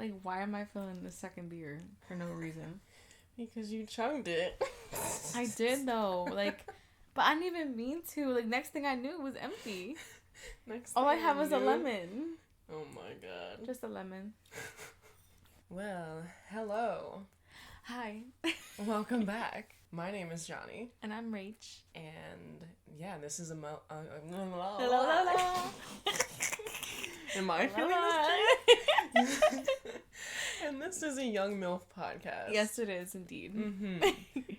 Like, why am I feeling the second beer for no reason? Because you chugged it. I did, though. Like, but I didn't even mean to. Like, next thing I knew, it was empty. All I had was a lemon. Oh my god. Just a lemon. Well, hello. Hi. Welcome back. My name is Janni. And I'm Rach. And yeah, this is a Hello. Am I feeling this? And this is a young MILF podcast. Yes, it is indeed. Mm-hmm.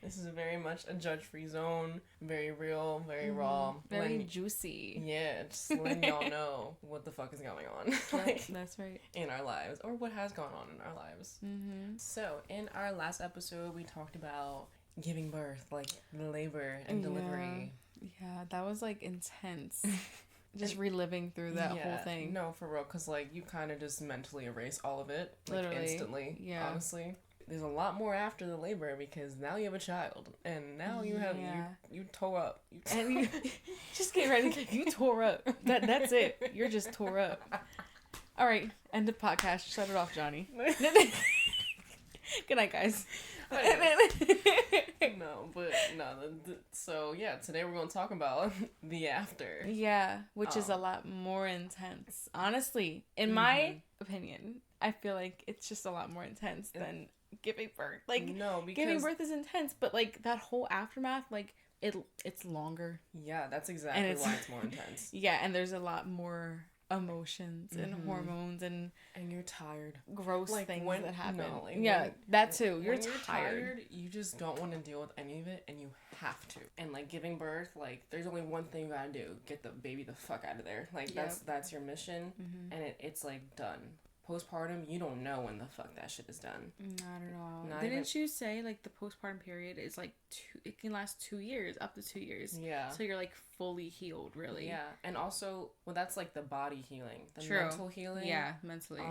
This is very much a judge-free zone. Very real, very raw. Very juicy. Yeah, just letting y'all know what the fuck is going on. That's right. In our lives, or what has gone on in our lives. Mm-hmm. So, in our last episode, we talked about giving birth, like labor and delivery. Yeah, that was like intense. Just reliving through that whole thing. No, for real, because like you kind of just mentally erase all of it, like literally, instantly. Yeah. Honestly, there's a lot more after the labor because now you have a child, and now you have you tore up. And you just get ready. You tore up. That's it. You're just tore up. All right, end the podcast. Shut it off, Johnny. Good night, guys. So yeah, today we're going to talk about the after. Yeah, which is a lot more intense. Honestly, in my opinion, I feel like it's just a lot more intense than giving birth. Like, no, because giving birth is intense, but like that whole aftermath, like it's longer. Yeah, that's exactly why it's more intense. Yeah, and there's a lot more emotions and hormones and you're tired, gross things that happen. No, that too. You're when tired. You just don't want to deal with any of it, and you have to. And like giving birth, like there's only one thing you gotta do: get the baby the fuck out of there. Like that's your mission, and it's like done. Postpartum, you don't know when the fuck that shit is done. Not at all. Didn't you say like the postpartum period is like it can last 2 years, up to 2 years. Yeah. So you're like fully healed, really. Yeah. And also, well, that's like the body healing. The True. Mental healing. Yeah, mentally.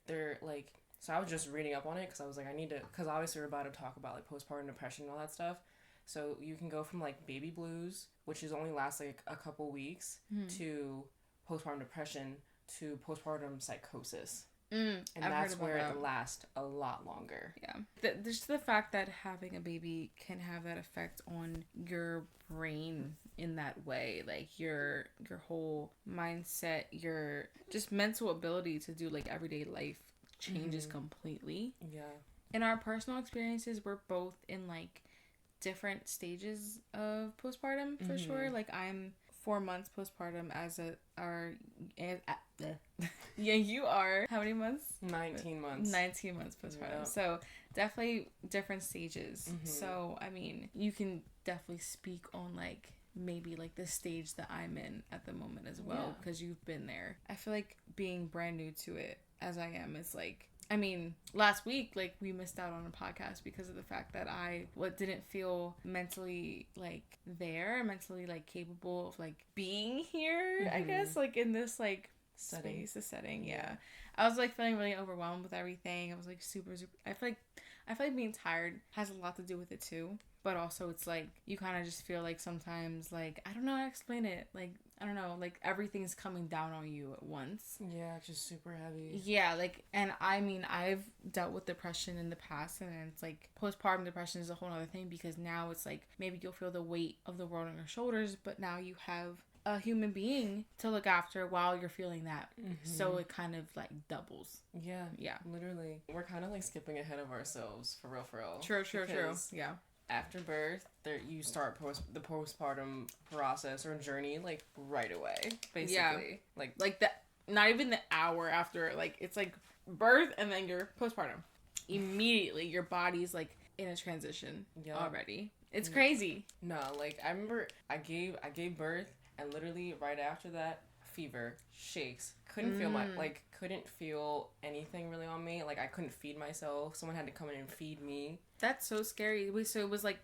They're like, so I was just reading up on it because I was like, I need to, because obviously we're about to talk about like postpartum depression and all that stuff. So you can go from like baby blues, which is only lasts like a couple weeks, to postpartum depression to postpartum psychosis. And that's where it lasts a lot longer. Yeah. Just the fact that having a baby can have that effect on your brain in that way. Like your whole mindset, your just mental ability to do like everyday life changes completely. Yeah. In our personal experiences, we're both in like different stages of postpartum for sure. Like I'm 4 months postpartum yeah, you are how many months? 19 months. 19 months postpartum. Yep. So definitely different stages. So I mean, you can definitely speak on like maybe like the stage that I'm in at the moment as well, because you've been there. I feel like being brand new to it as I am is like, I mean, last week, like, we missed out on a podcast because of the fact that I didn't feel mentally, like, mentally, like, capable of, like, being here, I guess, like, in this, like, setting, yeah. I was, like, feeling really overwhelmed with everything. I was, like, super, I feel like being tired has a lot to do with it, too. But also, it's, like, you kind of just feel like sometimes, like, I don't know how to explain it, like, I don't know, like, everything's coming down on you at once. Yeah, just super heavy. Yeah, like, and I mean, I've dealt with depression in the past, and it's like, postpartum depression is a whole other thing, because now it's like, maybe you'll feel the weight of the world on your shoulders, but now you have a human being to look after while you're feeling that. So it kind of, like, doubles. Yeah. Yeah. Literally. We're kind of, like, skipping ahead of ourselves, for real. True. Yeah. After birth, you start the postpartum process or journey like right away, basically. Yeah. Like that. Not even the hour after. Like it's like birth and then your postpartum. Immediately, your body's like in a transition already. It's crazy. No, like I remember I gave birth, and literally right after that, fever, shakes, couldn't feel anything really on me. Like I couldn't feed myself. Someone had to come in and feed me. That's so scary. So it was like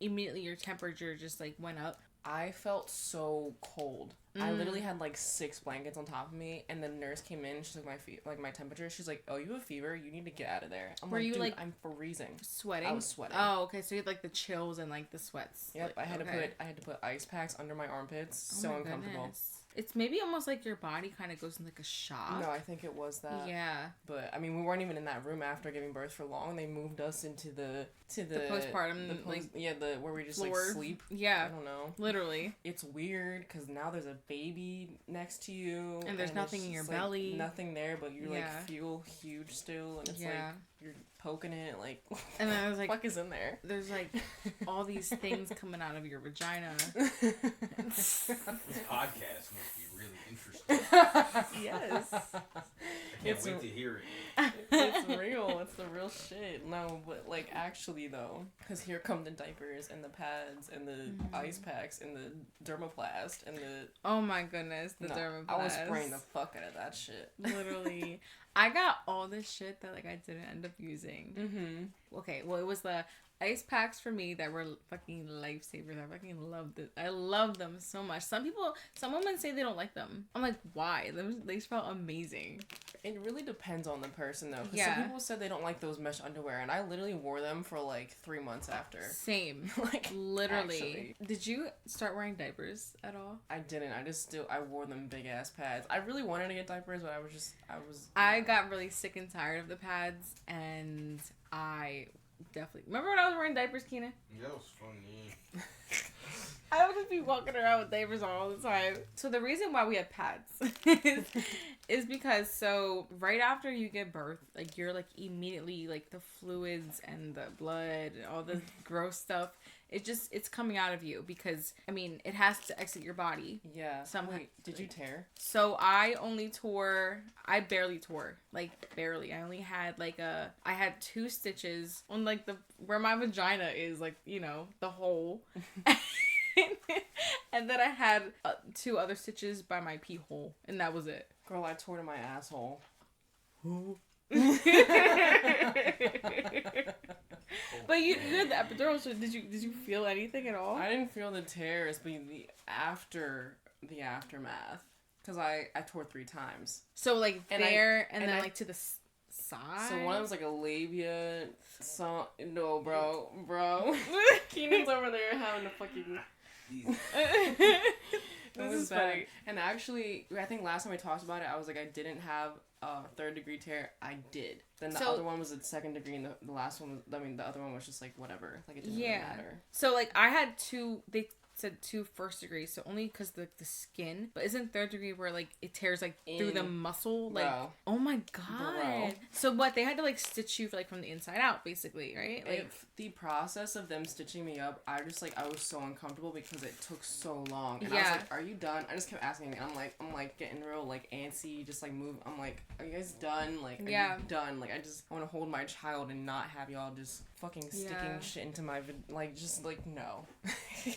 immediately your temperature just like went up. I felt so cold. I literally had like 6 blankets on top of me, and the nurse came in. She took my temperature. She's like, "Oh, you have a fever. You need to get out of there." Were you like I'm freezing? Sweating? I was sweating. Oh, okay. So you had like the chills and like the sweats. Yep. I had to put ice packs under my armpits. So uncomfortable. Goodness. It's maybe almost like your body kind of goes in like a shock. No, I think it was that. Yeah. But I mean, we weren't even in that room after giving birth for long. They moved us into the postpartum where we just floor. like sleep. Yeah. I don't know. Literally. It's weird because now there's a baby next to you, and there's nothing in your belly. Nothing there, but you like feel huge still, and it's like you're poking it like. And then I was like, "What the fuck is in there?" There's like all these things coming out of your vagina. This podcast must be really interesting. Yes. I can't wait to hear it. It's real. It's the real shit. No, but like actually though, because here come the diapers and the pads and the ice packs and the dermoplast and the. Oh my goodness, the dermoplast. I was spraying the fuck out of that shit. Literally. I got all this shit that like I didn't end up using. Mm-hmm. Okay, well it was the ice packs for me that were fucking lifesavers. I fucking loved it. I love them so much. Some women say they don't like them. I'm like, why? They felt amazing. It really depends on the person though. Because some people said they don't like those mesh underwear, and I literally wore them for like 3 months after. Same. Like literally. Actually. Did you start wearing diapers at all? I didn't. I wore them big ass pads. I really wanted to get diapers, but I got really sick and tired of the pads, and I definitely remember when I was wearing diapers, Keena? That was funny. I would just be walking around with diapers all the time. So the reason why we have pads is because right after you give birth, like you're like immediately like the fluids and the blood and all the gross stuff. It's coming out of you because, I mean, it has to exit your body. Yeah. Wait, did you tear? So I barely tore. Like, barely. I only had, I had 2 stitches on, like, where my vagina is, like, you know, the hole. And then I had 2 other stitches by my pee hole. And that was it. Girl, I tore to my asshole. But you had the epidural, so did you feel anything at all? I didn't feel the tears, but the aftermath, because I tore 3 times. So like and then like to the side. So one was like a labia. So no, bro. Keenan's over there having a fucking. This is bad. Funny. And actually, I think last time we talked about it, I was like, I didn't have a 3rd degree tear. I did. Then the other one was a 2nd degree, and the last one was, the other one was just like whatever. Like it didn't really matter. So like I had 2, they said 2 1st degrees, so only because the skin, but isn't 3rd degree where like it tears like through the muscle, like oh my god. Bro. So what, they had to like stitch you from the inside out basically, right? Like the process of them stitching me up, I was so uncomfortable because it took so long, and I was like, are you done? I just kept asking. I'm like getting real like antsy, just like move. I'm like, are you guys done? Like are you done? Like I want to hold my child and not have y'all just fucking sticking shit into my no.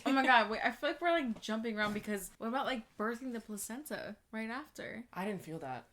Oh my god, wait, I feel like we're like jumping around because what about like birthing the placenta right after? I didn't feel that.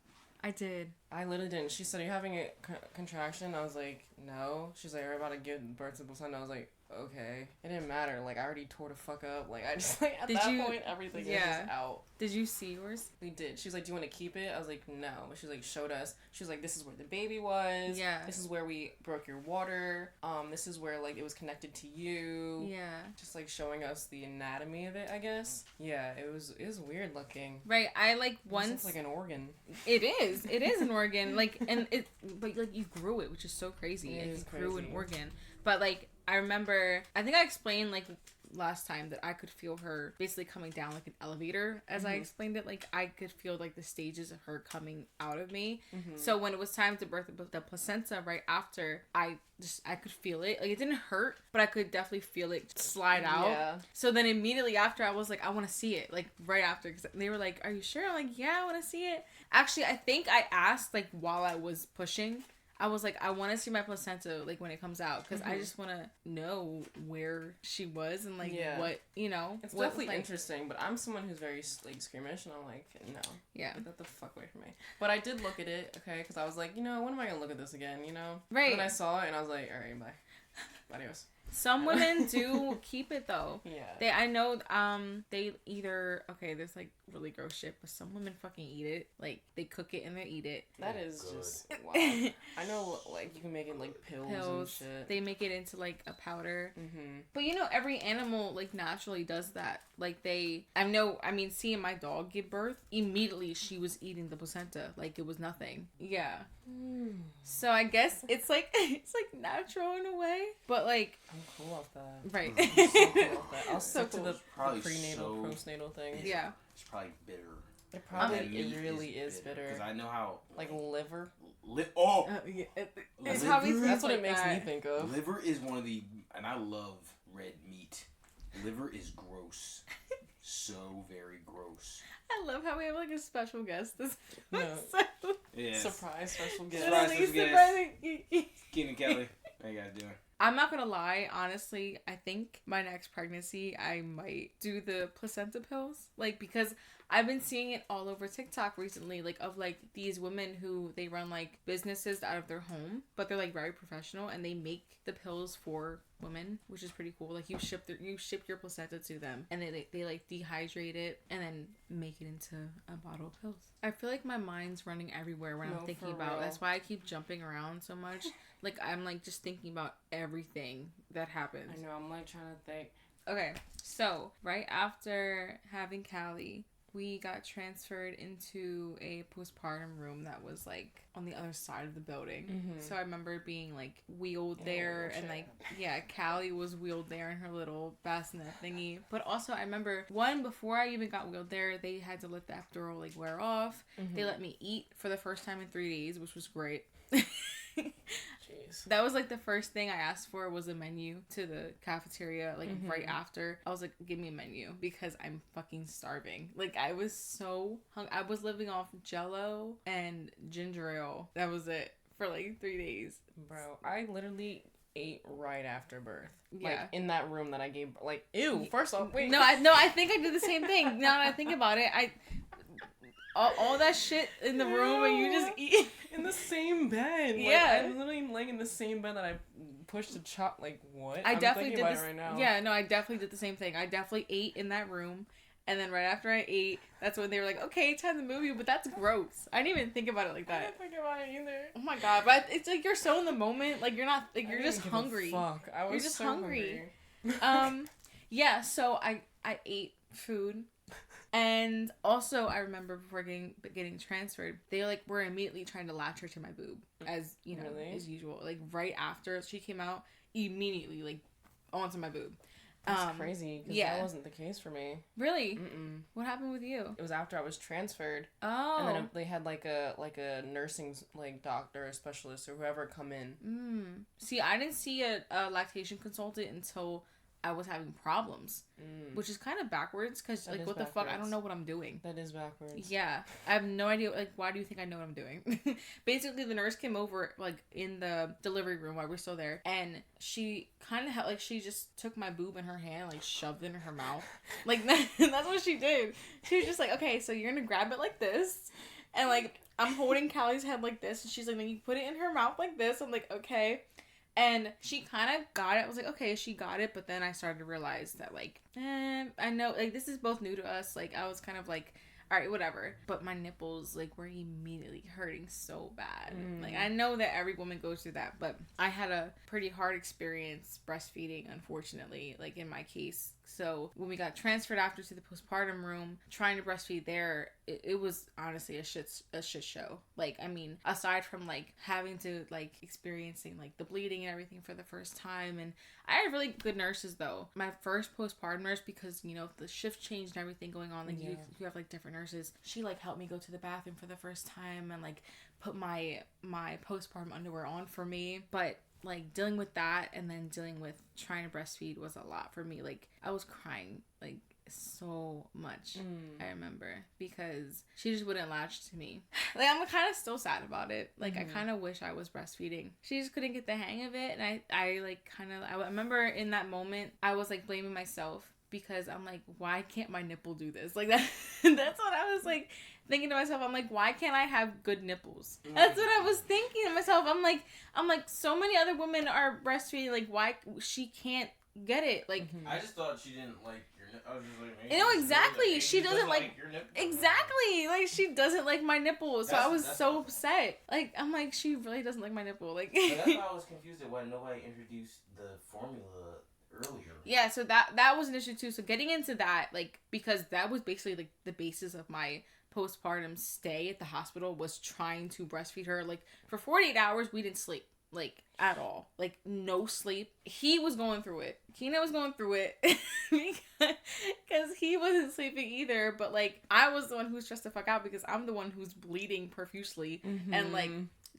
I did. I literally didn't. She said, are you having a contraction? I was like, no. She's like, are you about to give birth to the placenta? I was like, okay. It didn't matter. Like, I already tore the fuck up. Like, I just, like, at point, everything was just out. Did you see yours? We did. She's like, do you want to keep it? I was like, no. But she's like, showed us. She was like, this is where the baby was. Yeah. This is where we broke your water. This is where, like, it was connected to you. Yeah. Just, like, showing us the anatomy of it, I guess. Yeah, it was weird looking. Right. I, like, once... It's like an organ. It is. It is an organ. Like, and it... But, like, you grew it, which is so crazy. It is crazy. Grew an organ. But, like, I remember... I think I explained, like... last time that I could feel her basically coming down like an elevator as I explained it. Like I could feel like the stages of her coming out of me. So when it was time to birth the placenta right after, I could feel it. Like it didn't hurt, but I could definitely feel it slide out. Yeah. So then immediately after I was like, I want to see it. Like right after, because they were like, are you sure? I'm like, yeah, I want to see it. Actually, I think I asked like while I was pushing, I was like, I want to see my placenta, like, when it comes out. Because I just want to know where she was and, like, what, you know. It's definitely like... interesting, but I'm someone who's very, like, squeamish. And I'm like, no. Yeah. Get the fuck away from me. But I did look at it, okay? Because I was like, you know, when am I going to look at this again, you know? Right. And then I saw it, and I was like, all right, bye. Adios. Some women do keep it though. Yeah. I know they either there's like really gross shit, but some women fucking eat it. Like they cook it and they eat it. That is just wow. I know like you can make it like pills and shit. They make it into like a powder. Mm-hmm. But every animal like naturally does that. Like seeing my dog give birth, immediately she was eating the placenta like it was nothing. Yeah. So I guess it's like natural in a way, but like I'm cool off that. Right. I'm so cool off that. I'll stick to the prenatal, postnatal thing. Yeah. It's probably bitter. It really is bitter. Because I know how like liver. Yeah. It's probably that's what it makes me think of. Liver is one of the, and I love red meat. Liver is gross. So very gross. I love how we have like a special guest this episode. Yes. Surprise special guest. Surprise guest. Keenan Kelly. How you guys doing? I'm not gonna lie, honestly, I think my next pregnancy I might do the placenta pills. Like, because I've been seeing it all over TikTok recently, like of like these women who they run like businesses out of their home, but they're like very professional and they make the pills for women, which is pretty cool. Like you ship your placenta to them and they like dehydrate it and then make it into a bottle of pills. I feel like my mind's running everywhere when I'm thinking about. That's why I keep jumping around so much. Like I'm like just thinking about everything that happens. I know, I'm like trying to think. Okay, so right after having Callie, we got transferred into a postpartum room that was like on the other side of the building. Mm-hmm. So I remember being like wheeled there and like, Callie was wheeled there in her little bassinet thingy. But also I remember before I even got wheeled there, they had to let the epidural like wear off. Mm-hmm. They let me eat for the first time in 3 days, which was great. Jeez. That was like the first thing I asked for was a menu to the cafeteria like right after. I was like, give me a menu because I'm fucking starving. Like I was so I was living off Jell-O and ginger ale. That was it for like 3 days. Bro, I literally ate right after birth. Yeah. Like in that room that I gave like ew, first off, wait. No, I think I did the same thing. Now that I think about it, all that shit in the room and you just eat in the same bed. Yeah, like, I'm literally laying in the same bed that I pushed to chop. Like what? I'm definitely did this right now. Yeah, no, I definitely did the same thing. I definitely ate in that room, and then right after I ate, that's when they were like, "Okay, time to move you." But that's gross. I didn't even think about it like that. I didn't think about it either. Oh my god! But it's like you're so in the moment. Like you're not. Like you're just hungry. Fuck, I was you're just so hungry. Yeah. So I ate food. And also, I remember before getting transferred, they like were immediately trying to latch her to my boob, as you know, as usual. Like right after she came out, immediately like onto my boob. That's crazy. Because that wasn't the case for me. Really? Mm-mm. What happened with you? It was after I was transferred. Oh. And then they had like a nursing like doctor, or specialist, or whoever come in. See, I didn't see a lactation consultant until I was having problems, which is kind of backwards because like what the fuck, I don't know what I'm doing. That is backwards. Yeah, I have no idea. Like, why do you think I know what I'm doing? Basically, the nurse came over like in the delivery room while we're still there, and she kind of had like she just took my boob in her hand, like shoved it in her mouth, like that's what she did. She was just like, okay, so you're gonna grab it like this, and like I'm holding Callie's head like this, and she's like, then you put it in her mouth like this. I'm like, okay. And she kind of got it. I was like, okay, she got it. But then I started to realize that, like, I know, like, this is both new to us. Like, I was kind of like, all right, whatever. But my nipples, like, were immediately hurting so bad. Like, I know that every woman goes through that. But I had a pretty hard experience breastfeeding, unfortunately, like, in my case. So when we got transferred after to the postpartum room, trying to breastfeed there, it was honestly a shit show. Like, I mean, aside from like having to like experiencing like the bleeding and everything for the first time, and I had really good nurses though. My first postpartum nurse, because you know the shift changed and everything going on, like you have like different nurses. She like helped me go to the bathroom for the first time and like put my postpartum underwear on for me, but like dealing with that and then dealing with trying to breastfeed was a lot for me. Like I was crying like so much. I remember because she just wouldn't latch to me. Like I'm kind of still sad about it. Like I kind of wish I was breastfeeding. She just couldn't get the hang of it, and I like kind of I remember in that moment I was like blaming myself because I'm like, why can't my nipple do this? Like that that's what I was like thinking to myself, I'm like, why can't I have good nipples? That's what I was thinking to myself. I'm like, so many other women are breastfeeding. Like, why she can't get it? Like, I just thought she didn't like your nipples. I was just like, maybe you know, exactly. She doesn't like your nipples. exactly. Like, she doesn't like my nipples. So I was so upset. Like, I'm like, she really doesn't like my nipple. Like, but that's why I was confused at why nobody introduced the formula earlier. Yeah, so that was an issue too. So getting into that, like, because that was basically like the basis of my postpartum stay at the hospital was trying to breastfeed her. Like, for 48 hours we didn't sleep, like, at all. Like, no sleep. He was going through it. Keena was going through it because he wasn't sleeping either. But like, I was the one who was stressed the fuck out because I'm the one who's bleeding profusely and like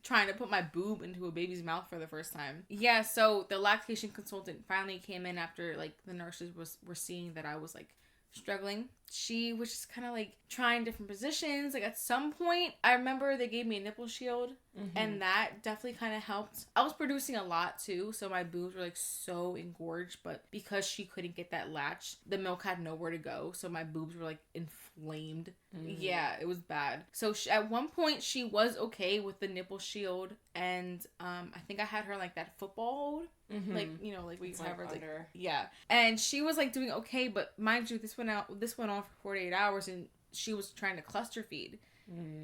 trying to put my boob into a baby's mouth for the first time. Yeah, so the lactation consultant finally came in after like the nurses were seeing that I was like struggling. She was just kind of like trying different positions. Like, at some point I remember they gave me a nipple shield and that definitely kind of helped. I was producing a lot too, so my boobs were like so engorged, but because she couldn't get that latch, the milk had nowhere to go, so my boobs were like inflamed. Yeah, it was bad. So at one point she was okay with the nipple shield, and I think I had her like that football hold. Like, you know, like we have her like yeah, and she was like doing okay, but mind you, this went on for 48 hours and she was trying to cluster feed.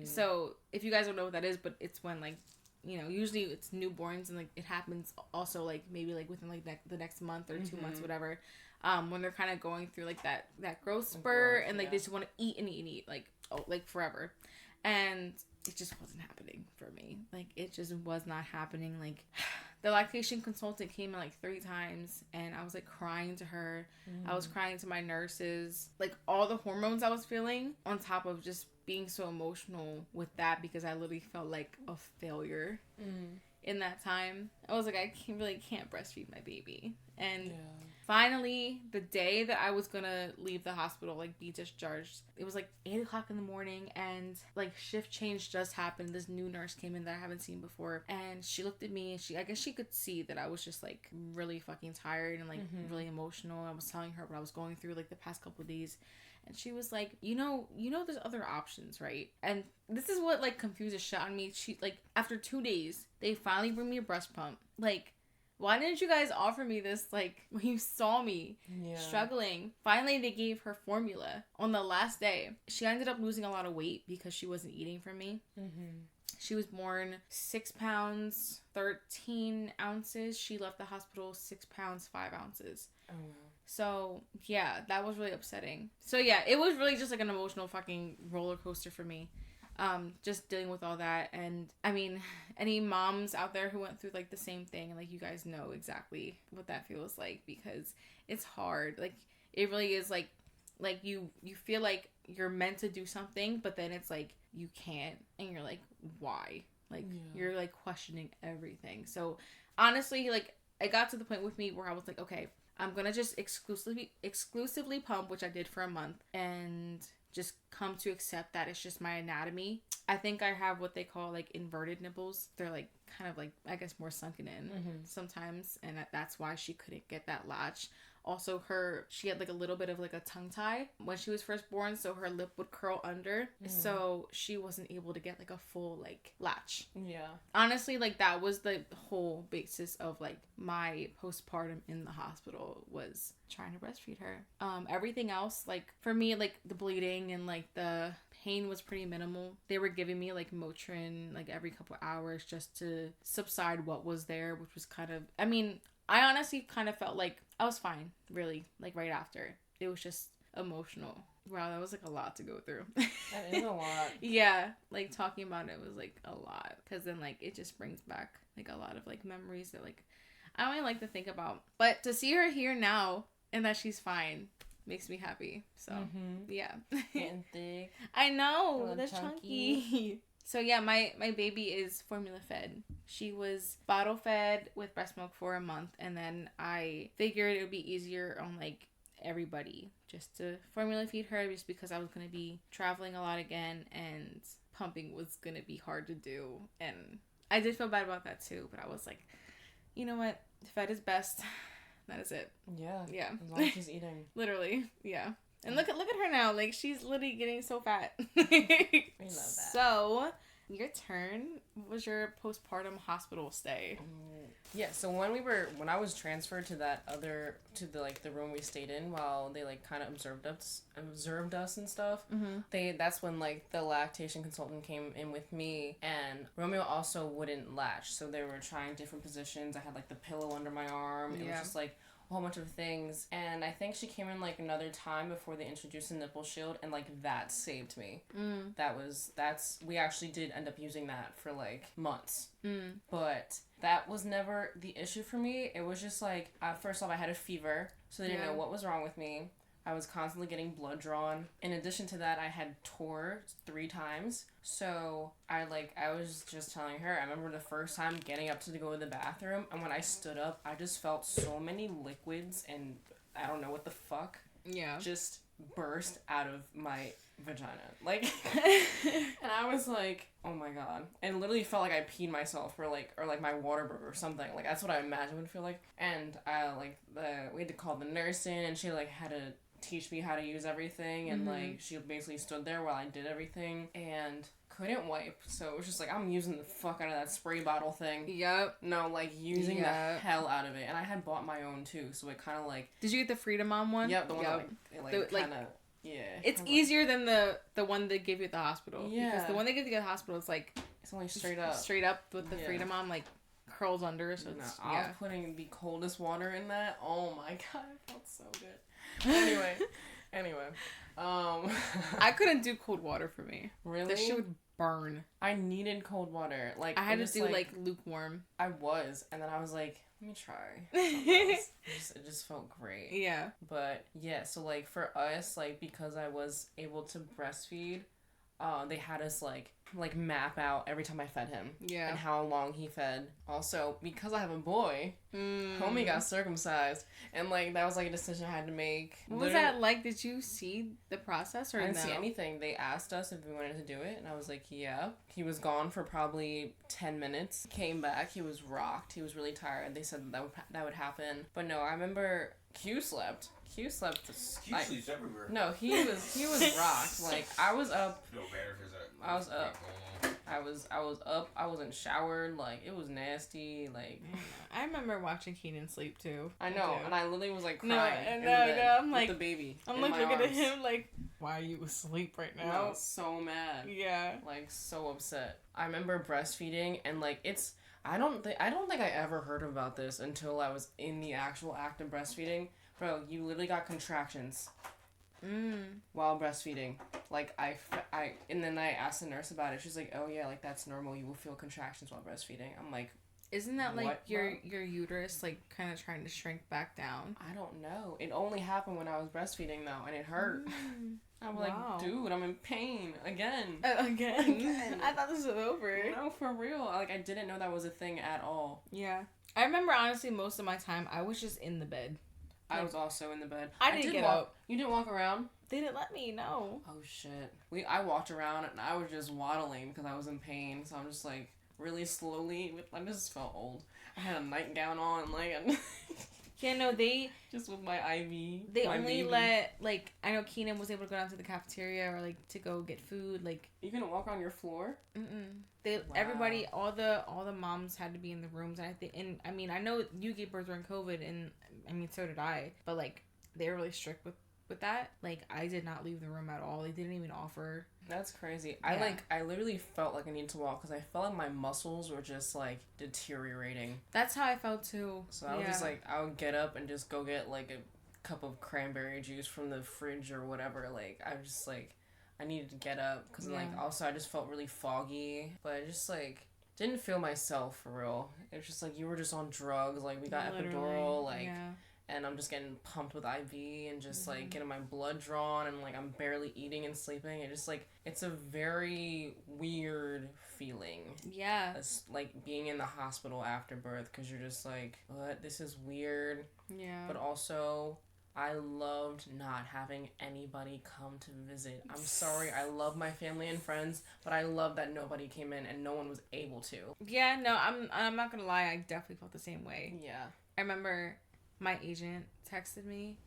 So if you guys don't know what that is, but it's when, like, you know, usually it's newborns and like it happens also like maybe like within like the next month or 2 months, whatever, when they're kind of going through like that growth spurt and like they just want to eat and eat and eat like forever, and it just wasn't happening for me. Like, it just was not happening. Like, the lactation consultant came in like 3 times and I was like crying to her. I was crying to my nurses. Like, all the hormones I was feeling on top of just being so emotional with that, because I literally felt like a failure in that time. I was like, I can't breastfeed my baby. And finally, the day that I was gonna leave the hospital, like be discharged, it was like 8 o'clock in the morning, and like shift change just happened. This new nurse came in that I haven't seen before, and she looked at me and I guess she could see that I was just like really fucking tired and like really emotional. I was telling her what I was going through like the past couple of days. And she was like, you know, there's other options, right? And this is what, like, confuses shit on me. She, like, after 2 days, they finally bring me a breast pump. Like, why didn't you guys offer me this, like, when you saw me struggling? Finally, they gave her formula on the last day. She ended up losing a lot of weight because she wasn't eating from me. She was born 6 pounds, 13 ounces. She left the hospital 6 pounds, 5 ounces. Oh, wow. So, yeah, that was really upsetting. So, yeah, it was really just like an emotional fucking roller coaster for me. Just dealing with all that. And, I mean, any moms out there who went through, like, the same thing, and, like, you guys know exactly what that feels like, because it's hard. Like, it really is, like you feel like you're meant to do something, but then it's, like, you can't, and you're like, why? Like, you're, like, questioning everything. So, honestly, like, it got to the point with me where I was like, okay, I'm gonna just exclusively pump, which I did for a month, and just come to accept that it's just my anatomy. I think I have what they call like inverted nipples. They're like kind of like, I guess, more sunken in sometimes, and that's why she couldn't get that latch. Also, she had like a little bit of like a tongue tie when she was first born, so her lip would curl under, so she wasn't able to get like a full like latch. Yeah. Honestly, like that was the whole basis of like my postpartum in the hospital, was trying to breastfeed her. Everything else, like for me, like the bleeding and like the pain was pretty minimal. They were giving me like Motrin like every couple hours just to subside what was there, which was kind of, I mean, I honestly kind of felt like I was fine, really, like right after. It was just emotional. Wow, that was like a lot to go through. That is a lot. Yeah, like talking about it was like a lot, because then like it just brings back like a lot of like memories that like I don't even like to think about. But to see her here now and that she's fine makes me happy. So yeah. Getting thick. I know, that's chunky. So yeah, my baby is formula fed. She was bottle fed with breast milk for a month, and then I figured it would be easier on like everybody just to formula feed her, just because I was going to be traveling a lot again and pumping was going to be hard to do. And I did feel bad about that too, but I was like, you know what? Fed is best. That is it. Yeah. Yeah. As long as she's eating. Literally. Yeah. And look at her now. Like, she's literally getting so fat. We love that. So, your turn. What was your postpartum hospital stay? Yeah, so when I was transferred to the room we stayed in while they like kind of observed us and stuff. That's when like the lactation consultant came in with me, and Romeo also wouldn't latch, so they were trying different positions. I had like the pillow under my arm. It was just like a whole bunch of things, and I think she came in like another time before they introduced the nipple shield, and like that saved me. We actually did end up using that for like months, but that was never the issue for me. It was just like, first off, I had a fever, so they didn't know what was wrong with me. I was constantly getting blood drawn. In addition to that, I had tore 3 times. So I was just telling her, I remember the first time getting up to go to the bathroom, and when I stood up, I just felt so many liquids and I don't know what the fuck. Yeah. Just burst out of my vagina. Like, and I was like, oh my god. And literally felt like I peed myself or like my water broke or something. Like, that's what I imagine would feel like. And we had to call the nurse in, and she like had to teach me how to use everything, and like she basically stood there while I did everything and couldn't wipe, so it was just like, I'm using the fuck out of that spray bottle thing. Yep. No, like using the hell out of it. And I had bought my own too, so it kind of like, did you get the Freedom Mom one? Yep, the one that kind of it's easier than the one they give you at the hospital. Yeah, because the one they give you at the hospital is like, it's only straight up with the Freedom Mom like curls under, so it's, I was putting the coldest water in that. Oh my god, it felt so good. Anyway, I couldn't do cold water for me. Really? That shit would burn. I needed cold water. Like, I had to do like lukewarm. I was, and then I was like, let me try. It just felt great. Yeah. But yeah, so like for us, like because I was able to breastfeed, they had us like map out every time I fed him. Yeah. And how long he fed. Also, because I have a boy, homie got circumcised. And like that was like a decision I had to make. What was that like? Did you see the process or no? I didn't see anything. They asked us if we wanted to do it, and I was like, yeah. He was gone for probably 10 minutes. Came back, he was rocked. He was really tired. They said that would happen. But no, I remember Q slept. Q sleeps everywhere. No, he was rocked. Like I was up. No matter if it's I was up. I was up. I wasn't showered. Like it was nasty. Like I remember watching Keenan sleep too. I know, and I literally was like crying. No, I'm like with the baby. I'm like looking at him like, why are you asleep right now? I was so mad. Yeah. Like so upset. I remember breastfeeding, and like it's. I don't think I ever heard about this until I was in the actual act of breastfeeding. Bro, you literally got contractions while breastfeeding. Like, and then I asked the nurse about it. She's like, oh yeah, like, that's normal. You will feel contractions while breastfeeding. I'm like, isn't that like your uterus, like, kind of trying to shrink back down? I don't know. It only happened when I was breastfeeding, though, and it hurt. I'm like, dude, I'm in pain. Again. Again. I thought this was over. No, for real. Like, I didn't know that was a thing at all. Yeah. I remember, honestly, most of my time, I was just in the bed. I was also in the bed. I didn't get up. You didn't walk around? They didn't let me, no. Oh, shit. I walked around, and I was just waddling because I was in pain, so I'm just, like, really slowly. I just felt old. I had a nightgown on, like, and yeah, no, they just with my IV. They only let, like, I know Keenan was able to go down to the cafeteria or like to go get food. Like, you couldn't walk on your floor. Everybody, all the moms had to be in the rooms, and I mean, I know you gave birth during COVID, and I mean, so did I, but like they were really strict with that. Like, I did not leave the room at all. They didn't even offer. That's crazy. Yeah. I literally felt like I needed to walk because I felt like my muscles were just like deteriorating. That's how I felt too. So I was just like, I would get up and just go get like a cup of cranberry juice from the fridge or whatever. Like, I was just like, I needed to get up because like also I just felt really foggy, but I just like didn't feel myself for real. It was just like you were just on drugs. Like, we got epidural, like. Yeah. And I'm just getting pumped with IV and just, like, getting my blood drawn and, like, I'm barely eating and sleeping. It just, like, it's a very weird feeling. Yeah. It's, like, being in the hospital after birth because you're just, like, what? This is weird. Yeah. But also, I loved not having anybody come to visit. I'm sorry. I love my family and friends, but I love that nobody came in and no one was able to. Yeah, no, I'm not gonna lie. I definitely felt the same way. Yeah. I remember my agent texted me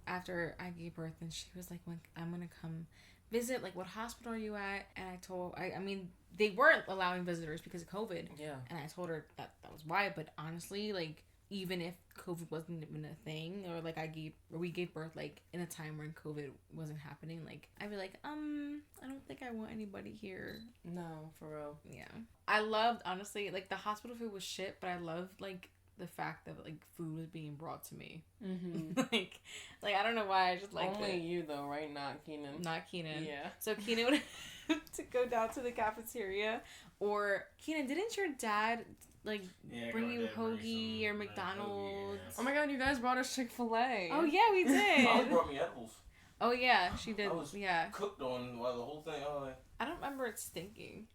after I gave birth, and she was like, "When I'm gonna come visit, like, what hospital are you at?" And I mean, they weren't allowing visitors because of COVID. Yeah. And I told her that was why. But honestly, like, even if COVID wasn't even a thing, or like we gave birth like in a time when COVID wasn't happening, like, I'd be like, I don't think I want anybody here. No, for real. Yeah. I loved, honestly, like, the hospital food was shit, but I loved, like, the fact that, like, food was being brought to me. like I don't know why, I just liked Only it. you though, right? Not Keenan. Not Keenan. Yeah. So Keenan would have to go down to the cafeteria, or Keenan, didn't your dad like bring you hoagie or McDonald's? Yeah. Oh my god, you guys brought us Chick-fil-A. Oh yeah, we did. Mom brought me edibles. Oh yeah, she did. I was cooked on while the whole thing. I don't remember it stinking.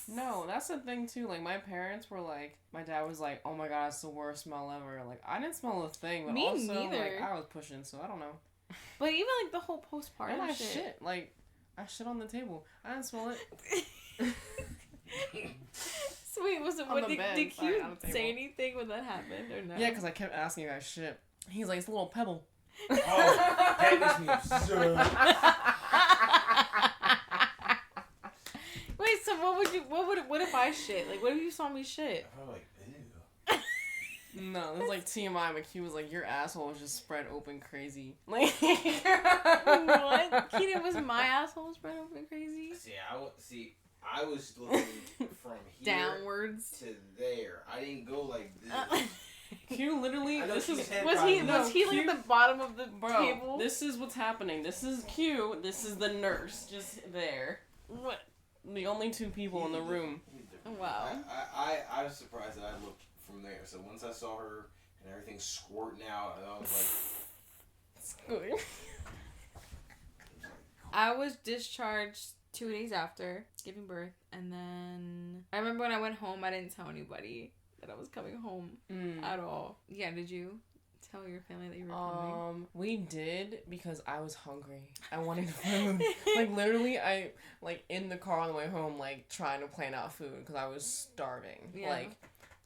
No, that's the thing too. Like, my parents were like, my dad was like, "Oh my god, it's the worst smell ever." Like, I didn't smell a thing, but Me also neither. like I was pushing, so I don't know. But even like the whole postpartum And I shit. like, I shit on the table. I didn't smell it. Sweet, was it? On What the did bed, you sorry, on the table. say anything when that happened or no? Yeah, because I kept asking you guys shit. He's like, "It's a little pebble." Oh, that makes me absurd. Wait, so what if I shit? Like, what if you saw me shit? I'm like, ew. No, it was like TMI. McHugh was like, "Your asshole was just spread open crazy." Like, What? Keenan, was my asshole spread open crazy? I was looking from here Downwards to there. I didn't go like this. Q literally. I know This is she's head Was he probably- like at the bottom of the bro. table? This is what's happening. This is Q. This is the nurse, just there. What? The only two people in the room. Wow. I was surprised that I looked from there. So once I saw her and everything squirting out, I was like, I was discharged 2 days after giving birth, and then I remember when I went home, I didn't tell anybody that I was coming home at all. Yeah, did you tell your family that you were coming? We did, because I was hungry. I wanted food. Like, literally, I, like, in the car on the way home, like, trying to plan out food because I was starving. Yeah.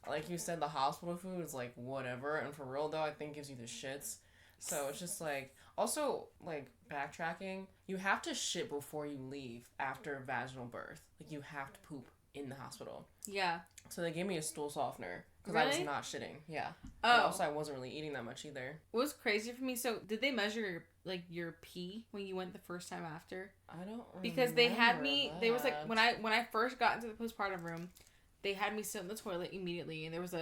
Like you said, the hospital food is, like, whatever. And for real, though, I think gives you the shits. So it's just, like, also, like, backtracking, you have to shit before you leave after vaginal birth. Like, you have to poop in the hospital. Yeah. So they gave me a stool softener because Really? I was not shitting. Yeah. Oh. But also, I wasn't really eating that much either. What was crazy for me, so did they measure your pee when you went the first time after? I don't remember. Because they had me, that. they was like, when I first got into the postpartum room, they had me sit in the toilet immediately, and there was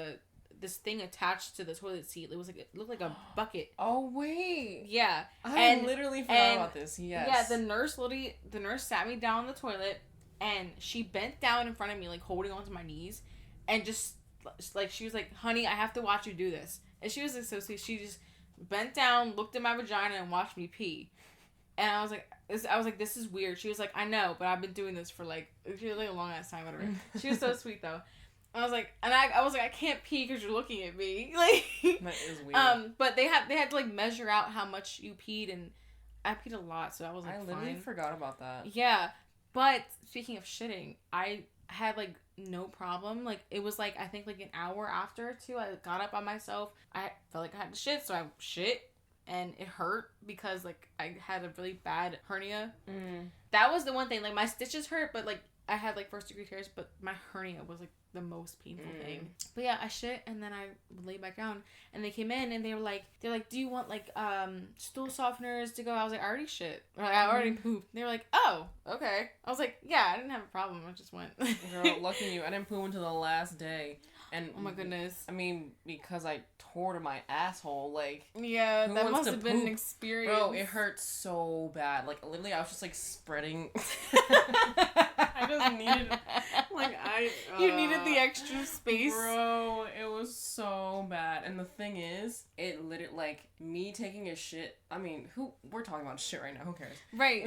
this thing attached to the toilet seat. It was like, it looked like a bucket. Oh, wait. Yeah. I literally forgot about this. Yes. Yeah, the nurse sat me down in the toilet, and she bent down in front of me, like, holding onto my knees, and just, like, she was like, "Honey, I have to watch you do this." And she was like, so sweet. She just bent down, looked at my vagina, and watched me pee. And I was like, this is weird. She was like, "I know, but I've been doing this for, like," she was like a long ass time, whatever. She was so sweet, though. I was like, I was like, I can't pee because you're looking at me. Like, that is weird. But they had to, like, measure out how much you peed, and I peed a lot, so I was like, I literally forgot about that. Yeah, but speaking of shitting, I had, like, no problem. Like, it was, like, I think, like, an hour after, too, I got up by myself. I felt like I had to shit, so I shit, and it hurt because, like, I had a really bad hernia. That was the one thing. Like, my stitches hurt, but, like, I had, like, first degree tears, but my hernia was, like, the most painful thing. But yeah, I shit, and then I lay back down, and they came in, and they're like, "Do you want, like, stool softeners to go?" I was like, "I already shit. Or, like, I already pooped." They were like, "Oh, okay." I was like, "Yeah, I didn't have a problem. I just went." Girl, lucky you. I didn't poop until the last day. And oh my goodness. I mean, because I tore my asshole, like... Yeah, who that wants must to have been an poop? experience. Bro, it hurt so bad. Like, literally, I was just, like, spreading... I just needed... You needed the extra space. Bro, it was so bad. And the thing is, it literally, like, me taking a shit... I mean, we're talking about shit right now. Who cares? Right.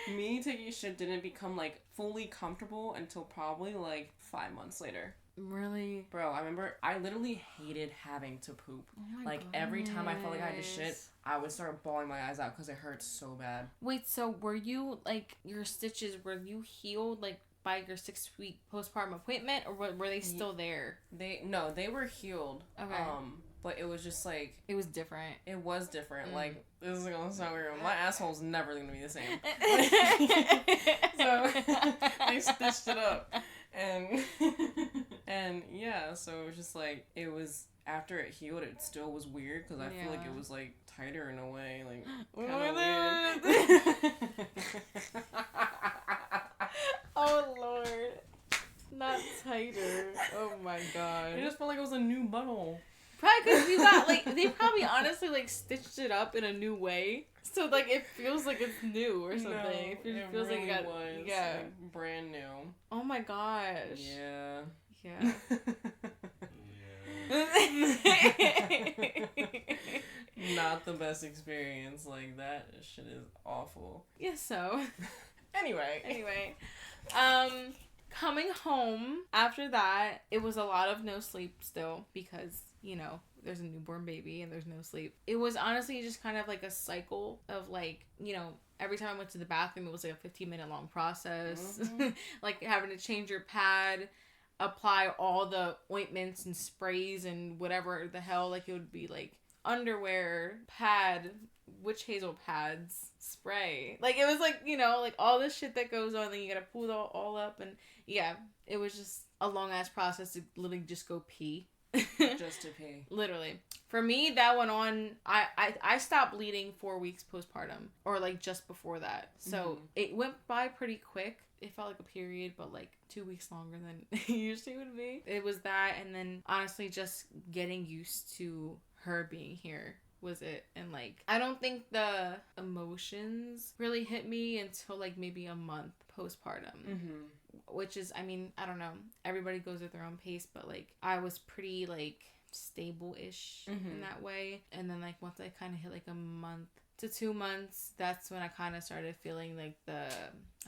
Me taking a shit didn't become, like, fully comfortable until probably, like, 5 months later. Really? Bro, I remember I literally hated having to poop. Oh my like, every time I felt like I had to shit, I would start bawling my eyes out because it hurt so bad. Wait, so were you, like, your stitches, were you healed, like, by your 6-week postpartum appointment, or were they still there? They were healed. Okay. But it was just like... It was different. It was different. Like, this is gonna sound weird. My asshole's never gonna be the same. So, they stitched it up. And yeah, so it was just like, it was... After it healed, it still was weird, because I feel like it was, like, tighter in a way. Like, kind of weird. Oh, Lord. Not tighter. Oh, my God. I just felt like it was a new butthole. Probably because you got, like, they probably honestly, like, stitched it up in a new way. So, like, it feels like it's new or something. No, it feels really like it got, was, yeah. like, brand new. Oh, my gosh. Yeah. Yeah. Not the best experience. Like, that shit is awful. Yeah, so. Anyway. Coming home after that, it was a lot of no sleep still because, you know, there's a newborn baby and there's no sleep. It was honestly just kind of like a cycle of, like, you know, every time I went to the bathroom, it was like a 15-minute long process. Mm-hmm. Like having to change your pad, apply all the ointments and sprays and whatever the hell. Like, it would be like underwear, pad, witch hazel pads, spray. Like, it was like, you know, like all this shit that goes on, then you gotta pull it all up. And yeah, it was just a long ass process to literally just go pee. Just to pee. Literally. For me, that went on, I stopped bleeding 4 weeks postpartum, or like just before that. So it went by pretty quick. It felt like a period, but like 2 weeks longer than it usually would be. It was that, and then honestly just getting used to her being here was it. And like, I don't think the emotions really hit me until like maybe a month postpartum. Which is, I mean, I don't know, everybody goes at their own pace, but like I was pretty like stable-ish in that way. And then like once I kind of hit like a month to 2 months, that's when I kind of started feeling like I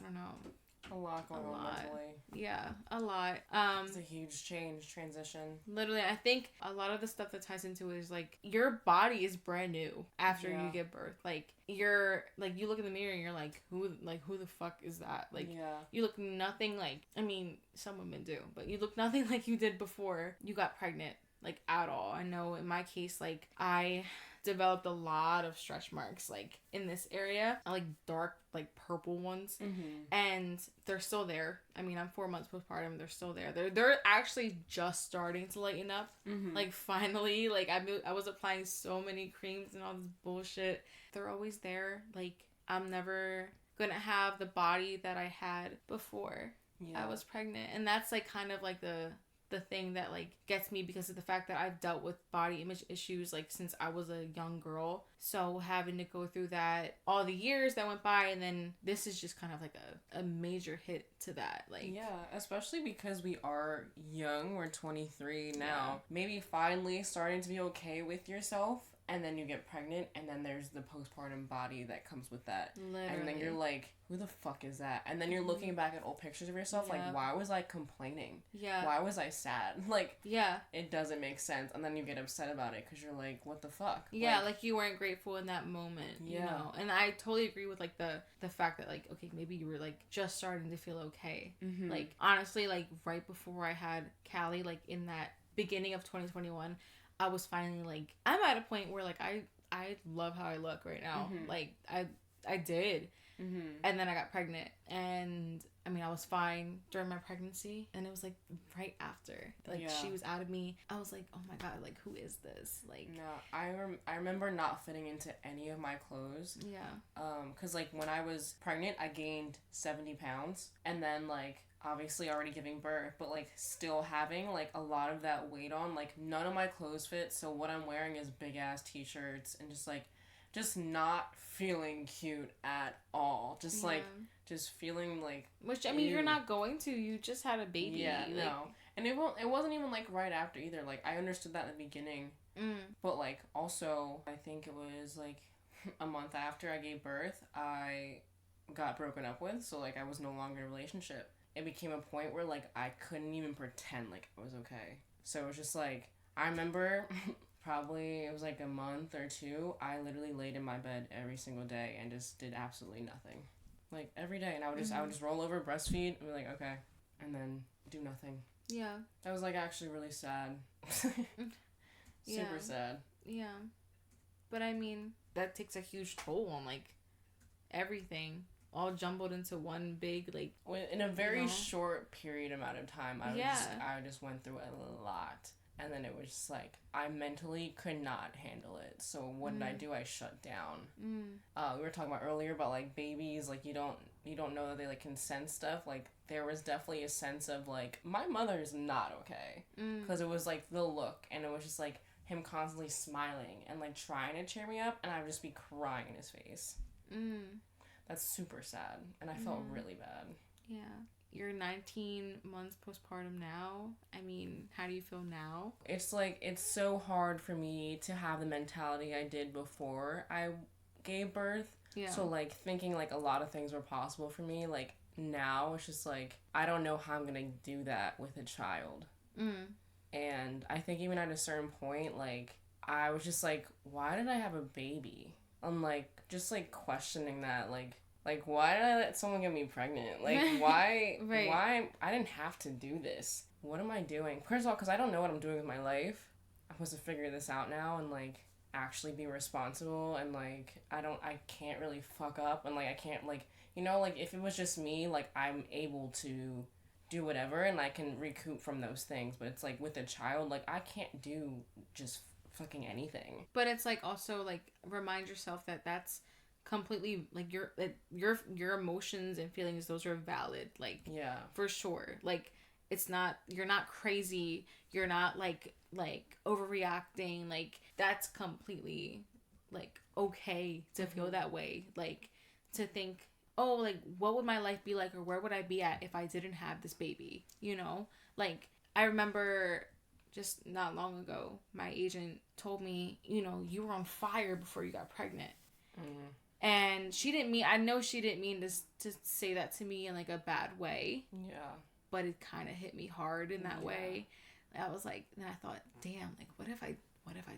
don't know, a lot going on mentally. Yeah, a lot. It's a huge transition. Literally, I think a lot of the stuff that ties into it is like your body is brand new after you give birth. Like you're like, you look in the mirror and you're like, who the fuck is that? Like, you look nothing like, I mean, some women do, but you look nothing like you did before you got pregnant, like at all. I know in my case, like I developed a lot of stretch marks like in this area, like dark like purple ones, and they're still there. I mean, I'm 4 months postpartum, they're still there. They're actually just starting to lighten up. Like finally, like I was applying so many creams and all this bullshit. They're always there. Like I'm never gonna have the body that I had before I was pregnant, and that's like kind of like the thing that like gets me, because of the fact that I've dealt with body image issues like since I was a young girl. So having to go through that, all the years that went by, and then this is just kind of like a major hit to that. Like, yeah, especially because we are young, we're 23 now, maybe finally starting to be okay with yourself. And then you get pregnant, and then there's the postpartum body that comes with that. Literally. And then you're like, who the fuck is that? And then you're looking back at old pictures of yourself, like, why was I complaining? Yeah. Why was I sad? Like, it doesn't make sense. And then you get upset about it, because you're like, what the fuck? Yeah, like you weren't grateful in that moment, you know? And I totally agree with, like, the fact that, like, okay, maybe you were, like, just starting to feel okay. Like, honestly, like, right before I had Callie, like, in that beginning of 2021, I was finally like, I'm at a point where like I love how I look right now. Like I did. And then I got pregnant, and I mean I was fine during my pregnancy, and it was like right after, like she was out of me, I was like, oh my god, like who is this? Like, no, I remember not fitting into any of my clothes. Because like when I was pregnant, I gained 70 pounds, and then like obviously already giving birth, but like still having like a lot of that weight on, like none of my clothes fit, so what I'm wearing is big ass t-shirts, and just not feeling cute at all, just feeling like, which I mean you're not going to, you just had a baby. No, and it wasn't even like right after either. Like I understood that in the beginning, but like also I think it was like a month after I gave birth, I got broken up with, so like I was no longer in a relationship. It became a point where, like, I couldn't even pretend like it was okay. So it was just, like, I remember probably it was, like, a month or two, I literally laid in my bed every single day and just did absolutely nothing. Like, every day. And I would just roll over, breastfeed, and be like, okay. And then do nothing. Yeah. That was, like, actually really sad. Super sad. Yeah. But I mean, that takes a huge toll on, like, everything. All jumbled into one big, like... In a very short period amount of time, I just went through a lot. And then it was just like, I mentally could not handle it. So what did I do? I shut down. We were talking about earlier about, like, babies, like, you don't know that they, like, can sense stuff. Like, there was definitely a sense of, like, my mother's not okay. Because it was, like, the look. And it was just, like, him constantly smiling and, like, trying to cheer me up. And I would just be crying in his face. That's super sad. And I felt really bad. Yeah. You're 19 months postpartum now. I mean, how do you feel now? It's like, it's so hard for me to have the mentality I did before I gave birth. Yeah. So, like, thinking, like, a lot of things were possible for me, like, now it's just, like, I don't know how I'm gonna do that with a child. And I think even at a certain point, like, I was just like, why did I have a baby? I'm, like, just, like, questioning that, like, why did I let someone get me pregnant? Like, why, right. Why, I didn't have to do this. What am I doing? First of all, because I don't know what I'm doing with my life. I'm supposed to figure this out now and, like, actually be responsible and, like, I can't really fuck up and, like, I can't, like, you know, like, if it was just me, like, I'm able to do whatever and I can recoup from those things. But it's, like, with a child, like, I can't do just fucking anything. But it's, like, also, like, remind yourself that that's completely, like, your emotions and feelings, those are valid, like, yeah, for sure. Like, it's not, you're not crazy, you're not like overreacting, like, that's completely, like, okay to feel that way, like, to think, oh, like, what would my life be like, or where would I be at if I didn't have this baby, you know? Like, I remember just not long ago, my agent told me, you know, you were on fire before you got pregnant. And I know she didn't mean to say that to me in, like, a bad way. Yeah. But it kind of hit me hard in that way. I was like, and I thought, damn, like, what if I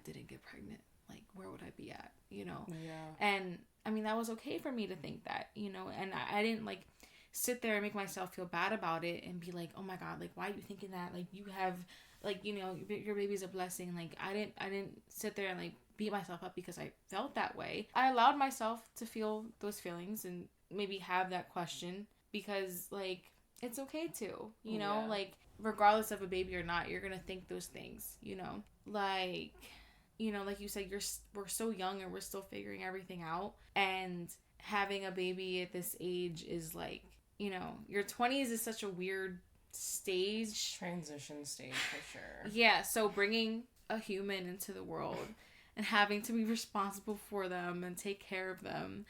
didn't get pregnant? Like, where would I be at? You know? Yeah. And, I mean, that was okay for me to think that, you know? And I didn't, like, sit there and make myself feel bad about it and be like, oh my God, like, why are you thinking that? Like, you have, like, you know, your baby's a blessing. Like, I didn't sit there and, like, beat myself up because I felt that way. I allowed myself to feel those feelings and maybe have that question because, like, it's okay to, you know, like, regardless of a baby or not, you're gonna think those things, you know, like, you know, like you said, we're so young and we're still figuring everything out, and having a baby at this age is, like, you know, your 20s is such a weird transition stage for sure. Yeah, so bringing a human into the world and having to be responsible for them and take care of them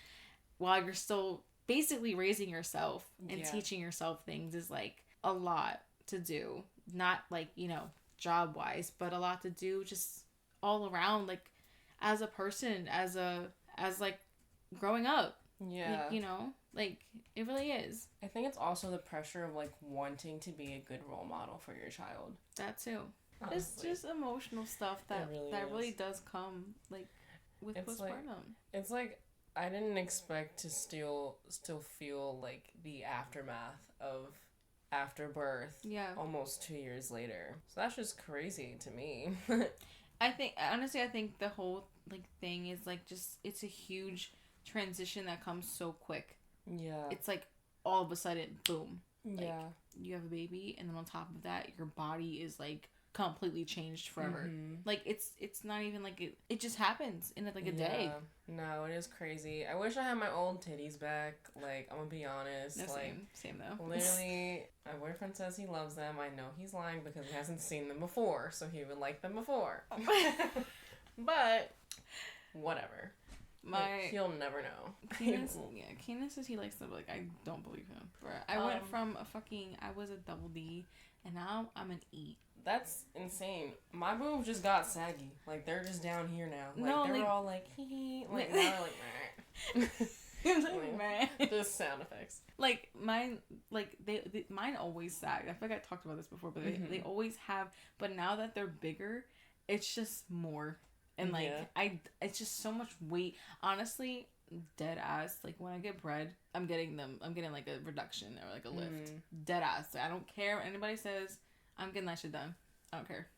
while you're still basically raising yourself and teaching yourself things is, like, a lot to do. Not, like, you know, job-wise, but a lot to do just all around, like, as a person, as like, growing up. Yeah. Like, you know, like, it really is. I think it's also the pressure of, like, wanting to be a good role model for your child. That too. Honestly. It's just emotional stuff that really does come, like, with postpartum. It's like I didn't expect to still feel, like, the aftermath of after birth. Yeah. Almost 2 years later. So that's just crazy to me. I think the whole, like, thing is, like, just, it's a huge transition that comes so quick. Yeah. It's like all of a sudden, boom. Yeah. Like, you have a baby, and then on top of that, your body is, like, completely changed forever. Like, it's not even like it just happens in, like, a day. No, it is crazy. I wish I had my old titties back. Like, I'm gonna be honest. No, like, same though. Literally, my boyfriend says he loves them. I know he's lying because he hasn't seen them before, so he would like them before. But whatever. He'll never know. Keenan says he likes them, but, like, I don't believe him. I went from I was a double D, and now I'm an E. That's insane. My boobs just got saggy. Like, they're just down here now. Like, no, they're, like, all like, hee hee. Like, now they're like, meh. Just sound effects. Like, mine, like, mine always sag. I feel like I talked about this before, but they always have. But now that they're bigger, it's just more. And, like, it's just so much weight. Honestly, dead ass. Like, when I get bread, I'm getting, like, a reduction or, like, a lift. Dead ass. I don't care what anybody says. I'm getting that shit done. I don't care.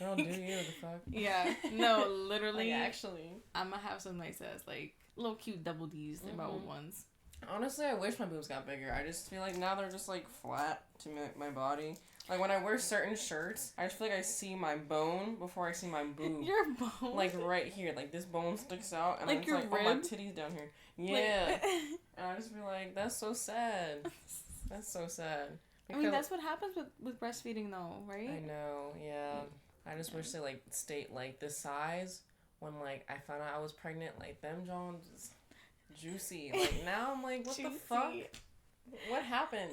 Girl, do you? The fuck? Yeah. No, literally. Like, actually. I'm gonna have some nice ass, like, little cute double Ds, like my old ones. Honestly, I wish my boobs got bigger. I just feel like now they're just, like, flat to my body. Like, when I wear certain shirts, I just feel like I see my bone before I see my boob. Your bone? Like, right here. Like, this bone sticks out, and like it's your like, rib? oh, my titty's down here. Yeah. Like... And I just feel like, that's so sad. That's so sad. Because... I mean, that's what happens with breastfeeding, though, right? I know, yeah. I just wish they, like, stayed, like, this size when, like, I found out I was pregnant. Like, them Jones... juicy. Like, now I'm like, what the fuck? What happened?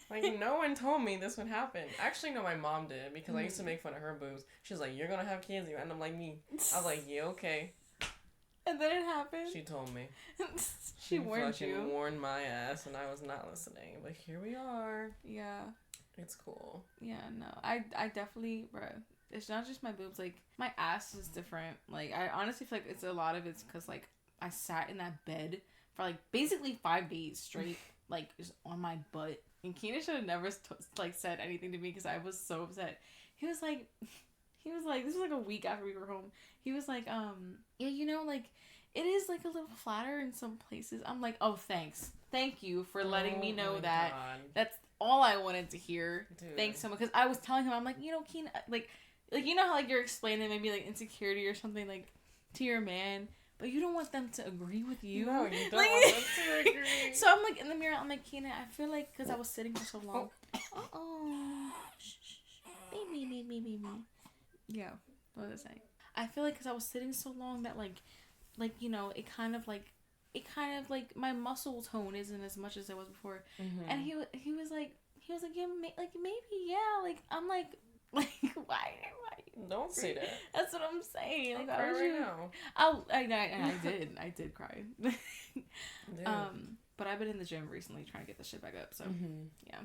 Like, no one told me this would happen. Actually, no, my mom did, because I used to make fun of her boobs. She's like, you're gonna have kids, and I'm like, me. I was like, yeah, okay. And then it happened? She told me. She warned you. She warned my ass, and I was not listening. But here we are. Yeah. It's cool. Yeah, no. I definitely, bruh. It's not just my boobs. Like, my ass is different. Like, I honestly feel like a lot of it's because, like, I sat in that bed for, like, basically 5 days straight, like, just on my butt. And Keenan should have never, said anything to me because I was so upset. He was like, this was, like, a week after we were home. He was like, yeah, you know, like, it is, like, a little flatter in some places. I'm like, oh, thanks. Thank you for letting me know that. God. That's all I wanted to hear. Dude. Thanks so much. Because I was telling him, I'm like, you know, Keenan, like, you know how, like, you're explaining maybe, like, insecurity or something, like, to your man. But you don't want them to agree with you. No, you don't want them to agree. So I'm like in the mirror. I'm like, Keenan, I feel like because I was sitting for so long. Baby. Yeah, what was I saying? I feel like because I was sitting so long that like you know, it kind of like my muscle tone isn't as much as it was before. Mm-hmm. And he was like yeah, maybe yeah. Like I'm like why? Don't say that. That's what I'm saying. Like, I'll cry right now. I did cry. But I've been in the gym recently trying to get the shit back up. So yeah.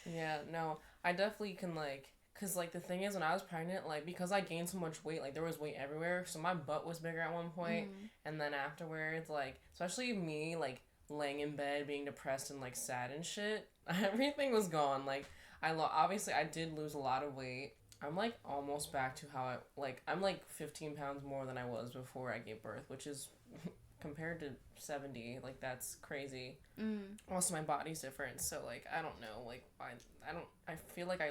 Yeah. No, I definitely can like, cause like the thing is when I was pregnant, like because I gained so much weight, like there was weight everywhere. So my butt was bigger at one point, and then afterwards, like especially me, like laying in bed, being depressed and like sad and shit, everything was gone. Like obviously I did lose a lot of weight. I'm, like, almost back to how I'm, like, 15 pounds more than I was before I gave birth, which is, compared to 70, like, that's crazy. Also, my body's different, so, like, I don't know, like, I feel like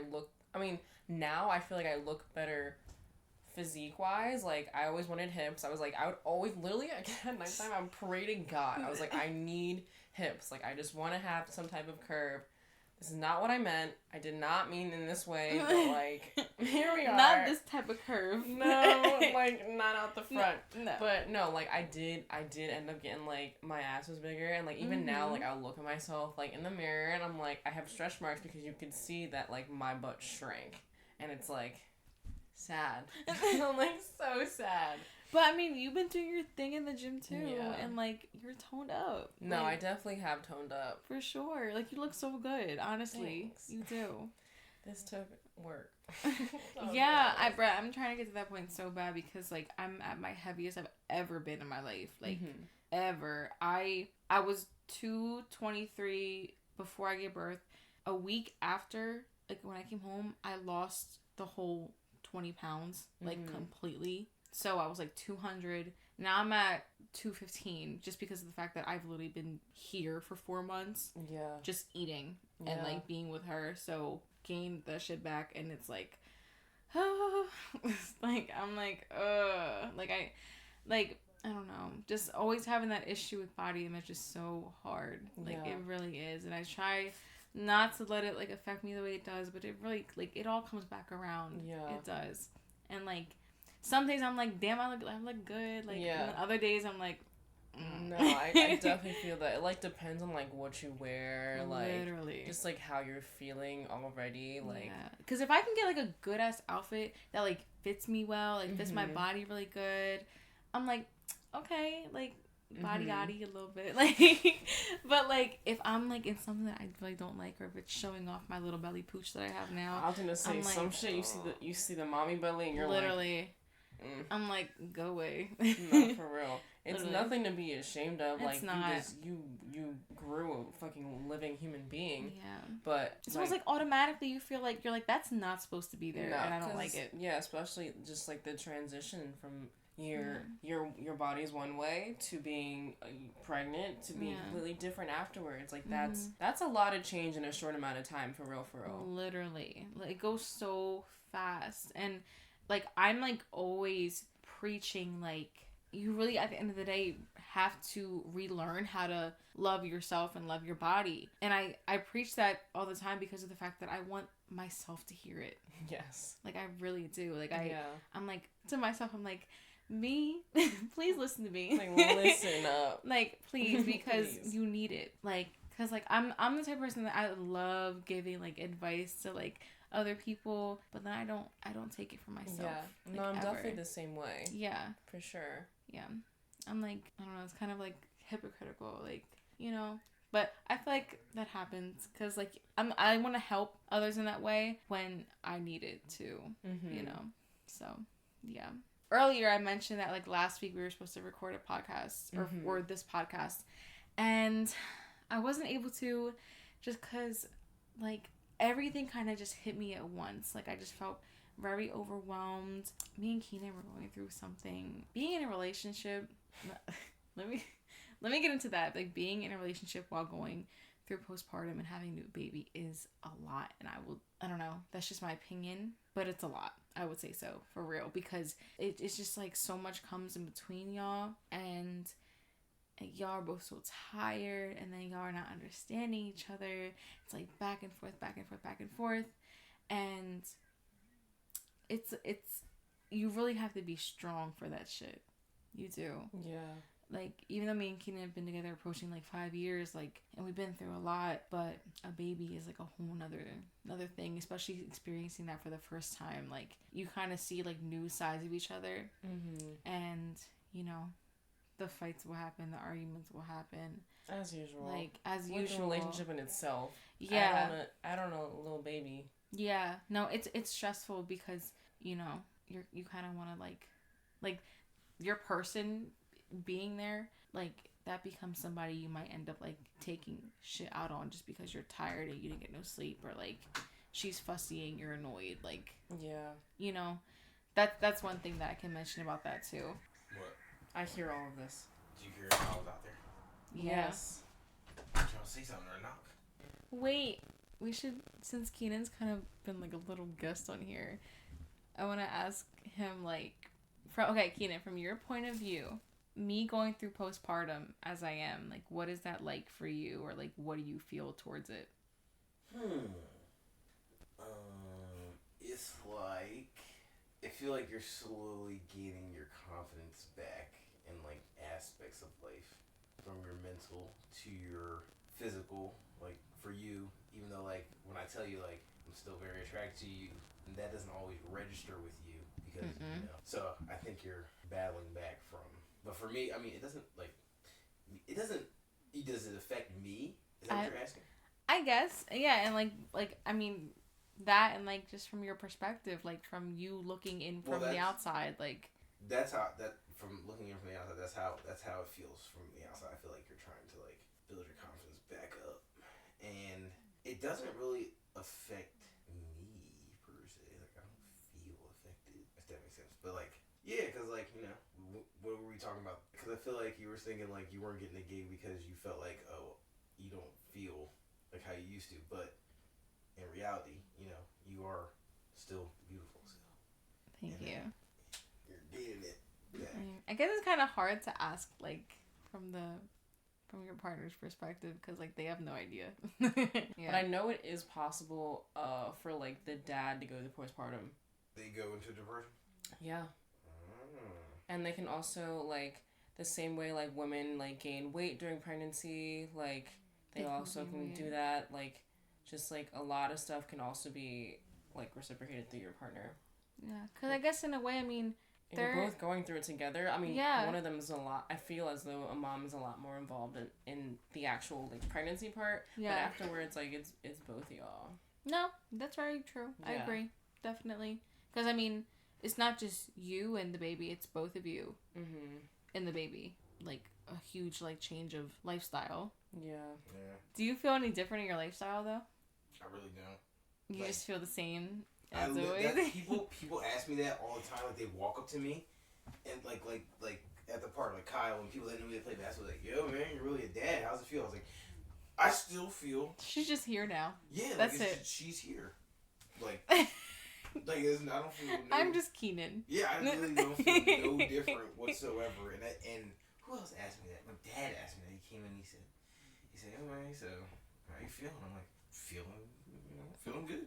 now I feel like I look better physique-wise. Like, I always wanted hips. I was, like, I would always, literally, at nighttime, I'm praying to God. I was, like, I need hips. Like, I just want to have some type of curve. This is not what I meant. I did not mean in this way, but, like, here we are. Not this type of curve. No, like, not out the front. No. But, no, like, I did end up getting, like, my ass was bigger, and, like, even now, like, I'll look at myself, like, in the mirror, and I'm, like, I have stretch marks because you can see that, like, my butt shrank, and it's, like, sad. I'm, like, so sad. But, I mean, you've been doing your thing in the gym, too. Yeah. And, like, you're toned up. No, like, I definitely have toned up. For sure. Like, you look so good, honestly. Thanks. You do. This took work. Yeah, I'm trying to get to that point so bad because, like, I'm at my heaviest I've ever been in my life. Like, ever. I was 223 before I gave birth. A week after, like, when I came home, I lost the whole 20 pounds, like, completely. So I was like 200. Now I'm at 215 just because of the fact that I've literally been here for 4 months. Yeah. Just eating and like being with her. So gained that shit back and it's like, oh, like I'm like, I don't know. Just always having that issue with body image is so hard. Like it really is. And I try not to let it like affect me the way it does, but it really like it all comes back around. Yeah. It does. And like some days I'm like, damn, I look good. Like, and then other days I'm like, No, I definitely feel that. It, like, depends on, like, what you wear. Like, literally. Just, like, how you're feeling already. Like, because if I can get, like, a good-ass outfit that, like, fits me well, like, fits my body really good, I'm like, okay, like, body-yaddy a little bit. Like, but, like, if I'm, like, in something that I really don't like, or if it's showing off my little belly pooch that I have now. I was gonna say, some shit, you see the mommy belly, and you're literally. I'm like, go away. No, for real. It's Literally. nothing to be ashamed of. It's like, not. you grew a fucking living human being. Yeah. But it's almost like automatically you feel like you're like, that's not supposed to be there, and I don't like it. Yeah, especially just like the transition from your body's one way to being pregnant to being completely different afterwards. Like that's a lot of change in a short amount of time, for real. Literally, like, it goes so fast, and like I'm like always preaching, like, you really at the end of the day have to relearn how to love yourself and love your body. And I preach that all the time because of the fact that I want myself to hear it. Yes. Like, I really do. Like, I'm like, to myself, I'm like, me, please listen to me. Like, listen up. Like, please, because please. you need it. Like, because like I'm the type of person that I love giving like advice to like other people, but then I don't take it for myself. Yeah. Like, no, I'm ever. definitely the same way. Yeah. For sure. Yeah. I'm like, I don't know, it's kind of like hypocritical, like, you know, but I feel like that happens because like I want to help others in that way when I need it to, you know. So, yeah. Earlier I mentioned that like last week we were supposed to record a podcast or this podcast, and I wasn't able to just because like everything kind of just hit me at once. Like, I just felt very overwhelmed. Me and Keenan were going through something. Being in a relationship, let me get into that. Like, being in a relationship while going through postpartum and having a new baby is a lot. And I don't know, that's just my opinion, but it's a lot. I would say so, for real, because it's just like so much comes in between y'all, and y'all are both so tired, and then y'all are not understanding each other. It's like back and forth, and it's you really have to be strong for that shit. You do. Yeah. Like, even though me and Keenan have been together approaching like 5 years, like, and we've been through a lot, but a baby is like a whole another thing, especially experiencing that for the first time. Like, you kind of see like new sides of each other, and you know, the fights will happen, the arguments will happen. As usual. Like, as usual. With the relationship in itself. Yeah. I don't know, little baby. Yeah. No, it's stressful because, you know, you kind of want to like your person being there, like, that becomes somebody you might end up like taking shit out on just because you're tired and you didn't get no sleep, or like she's fussy and you're annoyed. Like, yeah, you know, that's one thing that I can mention about that too. What? I hear all of this. Did you hear how I was out there? Yes. Did y'all say something or knock? Wait, we should, since Keenan's kind of been like a little guest on here, I want to ask him, like, Keenan, from your point of view, me going through postpartum as I am, like, what is that like for you, or like, what do you feel towards it? It's like, I feel like you're slowly gaining your confidence back in like aspects of life, from your mental to your physical. Like, for you, even though like when I tell you like I'm still very attracted to you, and that doesn't always register with you because you know. So I think you're battling back from. But for me, I mean, does it affect me? Is that what you're asking? I guess, yeah, and like I mean, that, and like just from your perspective, like from you looking in from the outside, like that's how from looking in from the outside, that's how it feels from the outside. I feel like you're trying to like build your confidence back up, and it doesn't really affect me per se. Like, I don't feel affected, if that makes sense. But like, yeah, because like, you know, what were we talking about? Because I feel like you were thinking like you weren't getting a gig because you felt like, oh, you don't feel like how you used to, but in reality, you know, you are still beautiful. So thank you. You're getting it. Yeah. I guess it's kind of hard to ask like from your partner's perspective, because like they have no idea. Yeah. But I know it is possible for like the dad to go to postpartum. They go into depression? Yeah. And they can also, like, the same way, like, women, like, gain weight during pregnancy, like, they also can do that, like, just, like, a lot of stuff can also be, like, reciprocated through your partner. Yeah, because I guess in a way, I mean, you're both going through it together. I mean, one of them is a lot, I feel as though a mom is a lot more involved in the actual, like, pregnancy part, but afterwards, like, it's both of y'all. No, that's very true. Yeah. I agree, definitely. Because, I mean, it's not just you and the baby, it's both of you and the baby. Like, a huge, like, change of lifestyle. Yeah. Do you feel any different in your lifestyle, though? I really don't. You like, just feel the same as always? People ask me that all the time. Like, they walk up to me and, like at the park, like Kyle, when people that knew me to play basketball, like, yo, man, you're really a dad. How's it feel? I was like, I still feel... She's just here now. Yeah, like, that's it. She's here. Like, I don't feel... No, I'm just Keenan. Yeah, I really don't feel no different whatsoever. And who else asked me that? My dad asked me that. He came in and he said, oh, man, so how you feeling? I'm like, feeling good.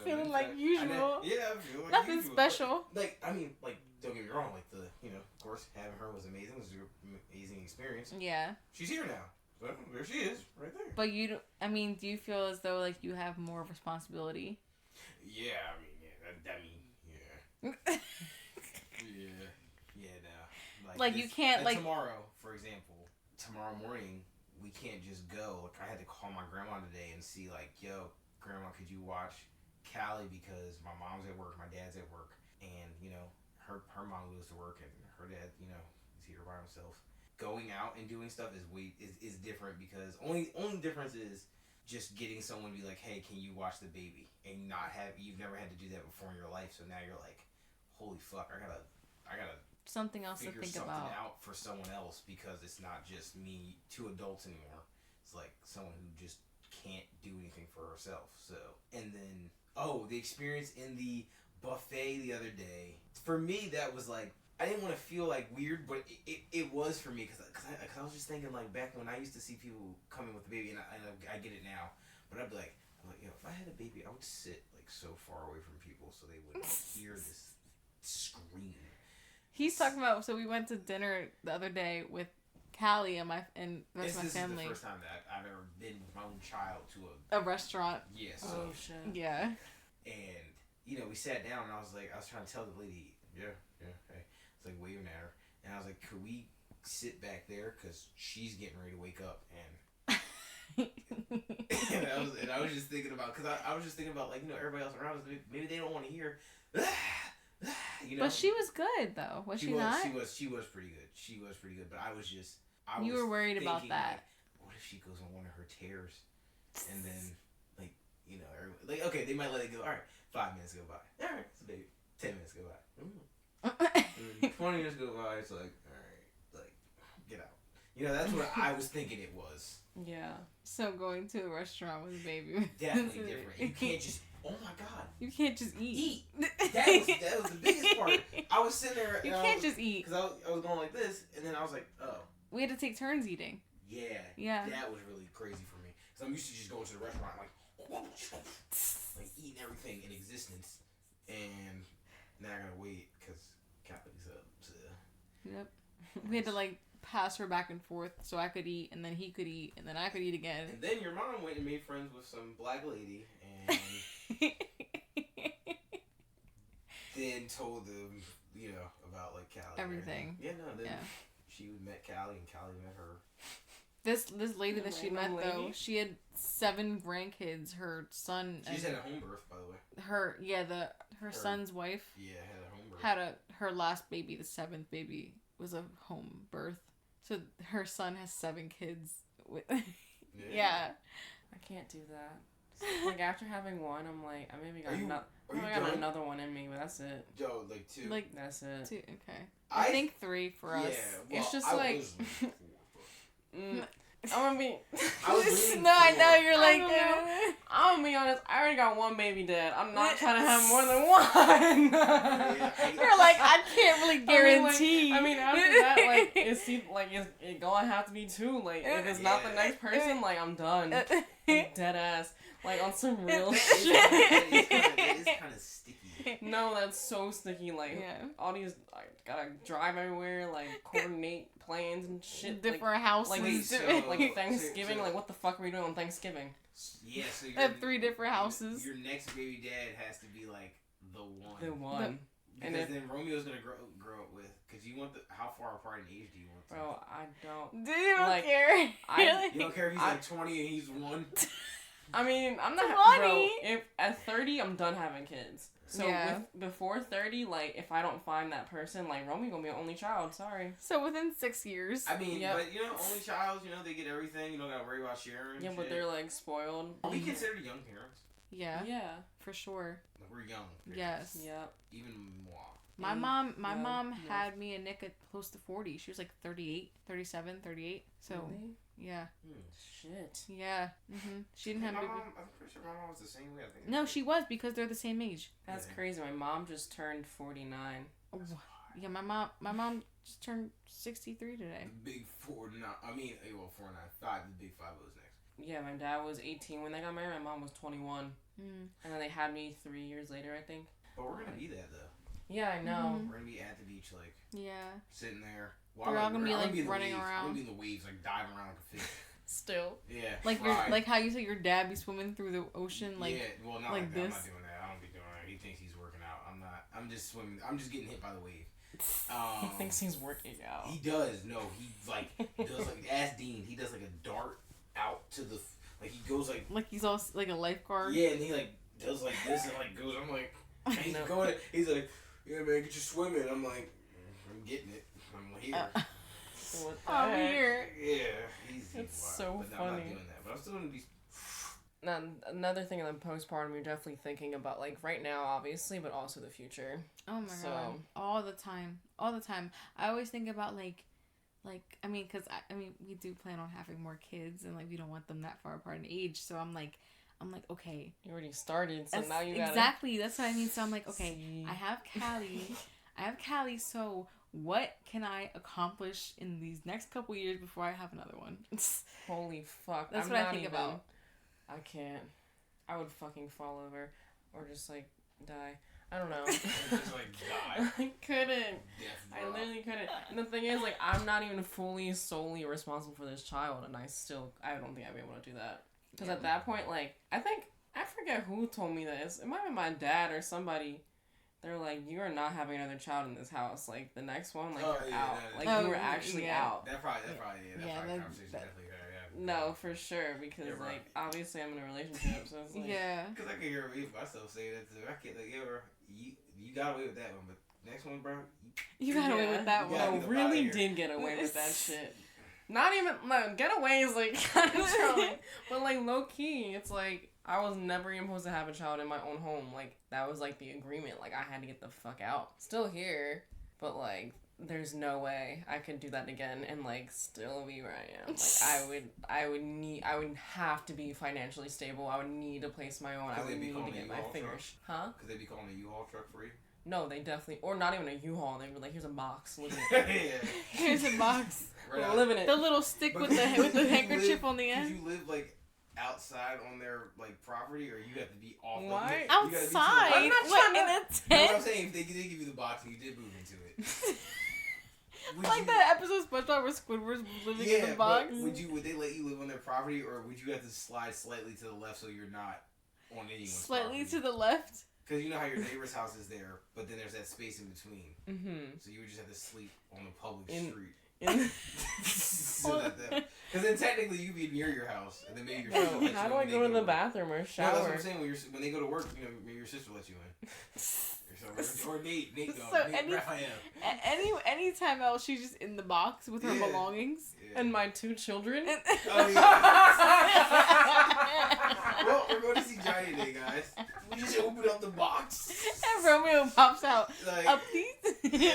Feeling like usual. Yeah, I feel like nothing usual. special. But, like, I mean, like, don't get me wrong. Like, of course, having her was amazing. It was an amazing experience. Yeah. She's here now. So there she is, right there. But do you feel as though, like, you have more responsibility? Yeah, I mean, yeah. Yeah, no. Like you can't, like... Tomorrow, for example, tomorrow morning, we can't just go. Like, I had to call my grandma today and see, like, yo, Grandma, could you watch Callie? Because my mom's at work, my dad's at work, and, her mom goes to work, and her dad, is here by himself. Going out and doing stuff is different because only difference is just getting someone to be like, hey, can you watch the baby? And you've never had to do that before in your life, so now you're like, holy fuck, I gotta something else to figure think something about out for someone else because it's not just me, two adults anymore. It's like someone who just can't do anything for herself. So, and then, the experience in the buffet the other day, for me, that was like, I didn't want to feel like weird, but it was for me because I was just thinking, like, back when I used to see people coming with the baby, and I get it now, but I'm like, yo, if I had a baby, I would sit like so far away from people so they wouldn't hear this scream. He's talking about, so we went to dinner the other day with Callie and the rest of my family. This is the first time that I've ever been with my own child to a restaurant. Yes. Oh, shit. Yeah. And, we sat down and I was trying to tell the lady, hey. I was like waving at her. And I was like, could we sit back there? Because she's getting ready to wake up. And I was just thinking about, like, everybody else around us, maybe they don't want to hear, But she was good, though. Was she not? She was pretty good. But you were worried about that. Like, what if she goes on one of her tears? And then, like, okay, they might let it go. All right, 5 minutes go by. All right, so baby, 10 minutes go by. 20 minutes go by. It's like, all right, like, get out. That's what I was thinking it was. Yeah. So going to a restaurant with a baby. Definitely different. You can't just. Oh my god. You can't just eat. That was the biggest part. I was sitting there. You can't just eat. Because I was going like this, and then I was like, oh. We had to take turns eating. Yeah. That was really crazy for me. Because I'm used to just going to the restaurant, like eating everything in existence. And now I gotta wait because Callie's up. So. Yep. We had to, like, pass her back and forth so I could eat, and then he could eat, and then I could eat again. And then your mom went and made friends with some black lady, and then told them, about, like, Callie. Everything. She met Callie, and Callie met her. This lady that she met, though, she had 7 grandkids. Her son... She's had a home birth, by the way. Her son's wife... Yeah, had a home birth. Her last baby, the 7th baby, was a home birth. So her son has 7 kids. Yeah. I can't do that. Like, after having one, I'm like, I maybe got got another one in me, but that's it. Yo, like 2. Like, that's it. 2, okay. I think 3 for us. Yeah, it's just like... I'm gonna be... I know, you're like... I'm gonna be honest, I already got 1 baby dad. I'm not trying to have more than 1. You're like, I can't really guarantee. I mean, after that, like, it gonna have to be 2. Like, if it's not the next person, like, I'm done. Dead ass. Like, on some real shit. It is kind of sticky. No, that's so sticky. Like, all these, I gotta drive everywhere, like, coordinate plans and shit. Different houses. Like Thanksgiving, like, what the fuck are we doing on Thanksgiving? Yeah, so at 3 different houses. Your next baby dad has to be, like, the one. The one. Because then Romeo's gonna grow up with, because you want how far apart in age do you want them? Bro, I don't. Do you don't care? You don't care if he's like 20 and he's 1? I mean, I'm not, bro, if at 30, I'm done having kids. So before 30, like, if I don't find that person, like, Romy gonna be an only child, sorry. So within 6 years. I mean, but, you know, only child, you know, they get everything, you don't gotta worry about sharing. Yeah, but they're, like, spoiled. Are we considered young parents? Yeah. Yeah. For sure. Like, we're young parents. Yes. Yep. Even more. My mom had me and Nick at close to 40. She was like 38, 37, 38. So, really? Yeah. Shit. Yeah. She didn't have my baby. mom, I'm pretty sure my mom was the same way, I think. No, she was because they're the same age. That's crazy. My mom just turned 49. Oh, yeah, my mom just turned 63 today. The big 49. I mean, well, 495. The big 5 was next. Yeah, my dad was 18 when they got married. My mom was 21. And then they had me 3 years later, I think. But we're gonna be that though. Yeah, I know. We're gonna be at the beach, like. Yeah. Sitting there. We're all gonna be like running around. I'm gonna be in the waves, like diving around like a fish. Still. Yeah. Like how you say your dad be swimming through the ocean, like. Yeah. Well, not like like this. I'm not doing that. I don't be doing that. He thinks he's working out. I'm not. I'm just swimming. I'm just getting hit by the wave. He thinks he's working out. He does. No, he does like ask Dean. He does like a dart out to the like he goes like he's all like a lifeguard. Yeah, and he like does like this and like goes. I'm like he's going. He's like, yeah, man, get your swimming. I'm like, I'm getting it. I'm here. What the I'm heck? here. Yeah, he's It's wild. so But funny. I'm not doing that. But I'm still gonna be. Now, another thing in the postpartum, you're definitely thinking about, like, right now, obviously, but also the future. Oh my god. All the time. I always think about, like, I mean, because, we do plan on having more kids, and, like, we don't want them that far apart in age, so I'm like, okay. You already started, so now you gotta... Exactly, that's what I mean, so I'm like, okay, I have Callie, so what can I accomplish in these next couple years before I have another one? Holy fuck. That's what I think about. I can't. I would fucking fall over. Or just, like, die. I don't know. Just like die. I couldn't. Death I drop. literally couldn't. And the thing is, like, I'm not even solely responsible for this child, and I don't think I'd be able to do that. Because at that point, like, I forget who told me this. It might have been my dad or somebody. They're like, you are not having another child in this house. Like, the next one, like, you're out. Like, you were actually out. That probably conversation definitely got. No, for sure, because, like, obviously I'm in a relationship, so it's like... Yeah. Because I can hear myself say that to I can't, like, you got away with that one, but next one, bro... You got away with that one. No, really did get away with that shit. Not even... No, get away is, like, kind of trolling. But, like, low-key, it's like, I was never even supposed to have a child in my own home. Like, that was, like, the agreement. Like, I had to get the fuck out. Still here, but, like... There's no way I could do that again and, like, still be where I am. Like, I would have to be financially stable. I would need a place my own. I would need to get my fingers. Huh? Because they'd be calling a U-Haul truck for you? No, they definitely, or not even a U-Haul. They were like, here's a box. Live in it. Here's a box. Right live in it. The little stick with the handkerchief on the end. Could you live, like, outside on their, like, property, or you have to be off? Why? Outside? I'm not trying to... in a No, tent? what I'm saying, if they did give you the box and you did move into it. Like that episode of SpongeBob where Squidward's living in the box? But would they let you live on their property, or would you have to slide slightly to the left so you're not on anyone's Slightly property? to the left? Because you know how your neighbor's house is there, but then there's that space in between. Mm-hmm. So you would just have to sleep on the public street. Because then technically you'd be near your house, and then maybe your sister lets how you do I in go to the bathroom or shower? No, that's what I'm saying. When they go to work, you know, maybe your sister lets you in. Or Nate Raphael. Anytime else, she's just in the box with her belongings. Yeah. And my 2 children. Oh, yeah. Well, we're going to see Johnny today, guys. We just open up the box. And Romeo pops out. Like, Up these? Like,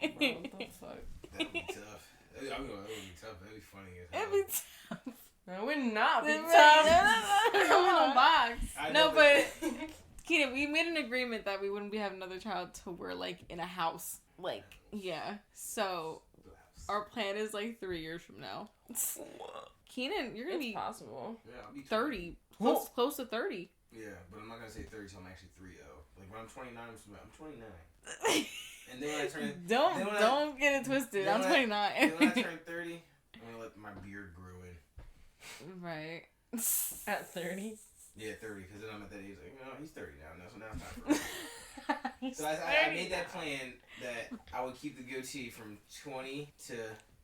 bro, what the fuck? That'd be tough. That would be tough. That'd be funny as hell. It'd be tough. That would not be No, tough. in a box. No, but Keenan, we made an agreement that we wouldn't be having another child till we're like in a house. Like, yeah. So our plan is like 3 years from now. Keenan, you're gonna be possible. Yeah, I'll be 30. Close to 30. Yeah, but I'm not gonna say 30 till I'm actually 30. Like when I'm 29, I'm 29. And then when I turn don't get it twisted. I'm 29. Then when I turn 30, I'm gonna let my beard grow in. Right. At 30. Yeah, 30, because then I'm at that age, like, he's 30 now, so now it's time for him. So I made that plan that I would keep the goatee from 20 to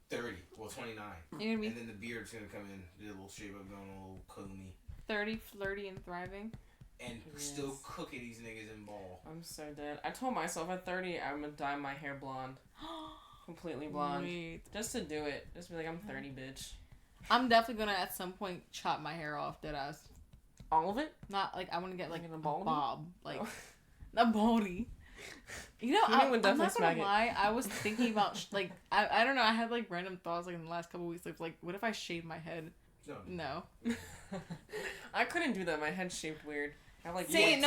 30. Well, 29. You're gonna be And then the beard's gonna come in, do a little shape up, going a little comey. 30, flirty, and thriving. And still cooking these niggas in ball. I'm so dead. I told myself at 30 I'm gonna dye my hair blonde. Completely blonde. Wait. Just to do it. Just be like, I'm 30, bitch. I'm definitely gonna at some point chop my hair off, deadass. All of it? Not like I want to get like a a baldy? bob, like a baldy. You know, I'm not gonna lie. I was thinking about like I don't know. I had like random thoughts like in the last couple weeks. Like, what if I shave my head? No. I couldn't do that. My head's shaped weird. I like same.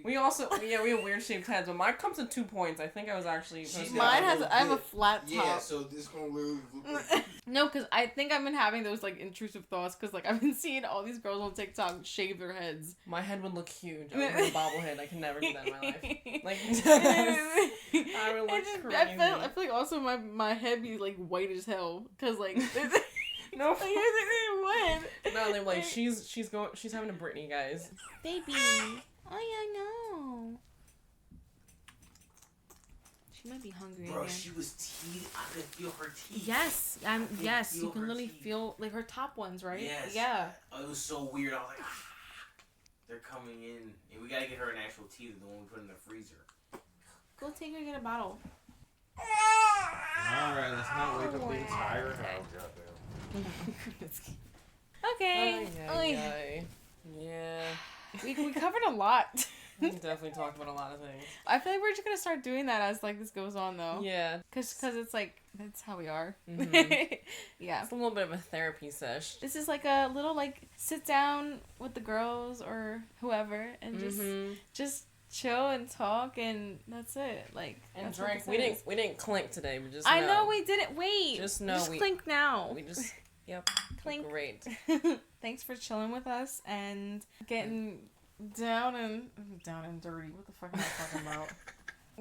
We also we have weird shaped heads, but mine comes in 2 points. I think I was actually. Mine has. I have a flat top. Yeah, so this gonna literally look like. No, because I think I've been having those like intrusive thoughts because like I've been seeing all these girls on TikTok shave their heads. My head would look huge. I would have a bobblehead. I can never do that in my life. Like I would look crazy. I feel like also my head be like white as hell because like. No, what? No, they're like she's having a Britney, guys. Baby, oh yeah, no. She might be hungry. Bro, again. she was teeth. I could feel her teeth. Yes, yes. You can literally feel like her top ones, right? Yes. Yeah. Oh, it was so weird. I was like, they're coming in, and we gotta get her an actual teeth, the one we put in the freezer. Go take her and get a bottle. Alright, let's not wake up the entire house. Okay. Yeah. We covered a lot. We definitely talked about a lot of things. I feel like we're just gonna start doing that as like this goes on though. Yeah. Cause it's like that's how we are. Mm-hmm. Yeah. It's a little bit of a therapy sesh. This is like a little like sit down with the girls or whoever and just chill and talk and that's it. Like and drink. We didn't clink today, but just I know we didn't. Wait. Just know just clink now. We just clink. Great. Thanks for chilling with us and getting down and dirty. What the fuck am I talking about?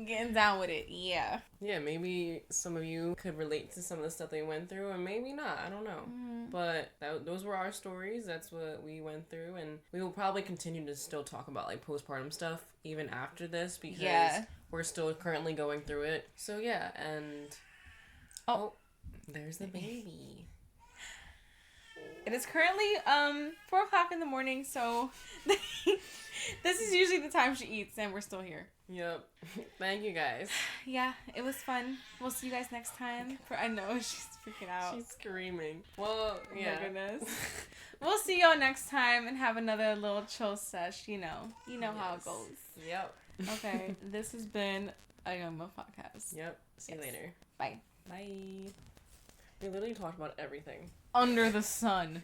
Getting down with it. Yeah. Yeah, maybe some of you could relate to some of the stuff they went through, and maybe not. I don't know. But those were our stories. That's what we went through, and we will probably continue to still talk about like postpartum stuff even after this because we're still currently going through it. So yeah, and oh there's the baby. It is currently 4:00 in the morning, so this is usually the time she eats, and we're still here. Yep. Thank you guys. Yeah, it was fun. We'll see you guys next time. I know she's freaking out. She's screaming. Well, yeah. Oh my goodness. We'll see y'all next time and have another little chill sesh. You know how it goes. Yep. Okay. This has been a Young Mo podcast. Yep. See you later. Bye. Bye. We literally talked about everything. Under the sun.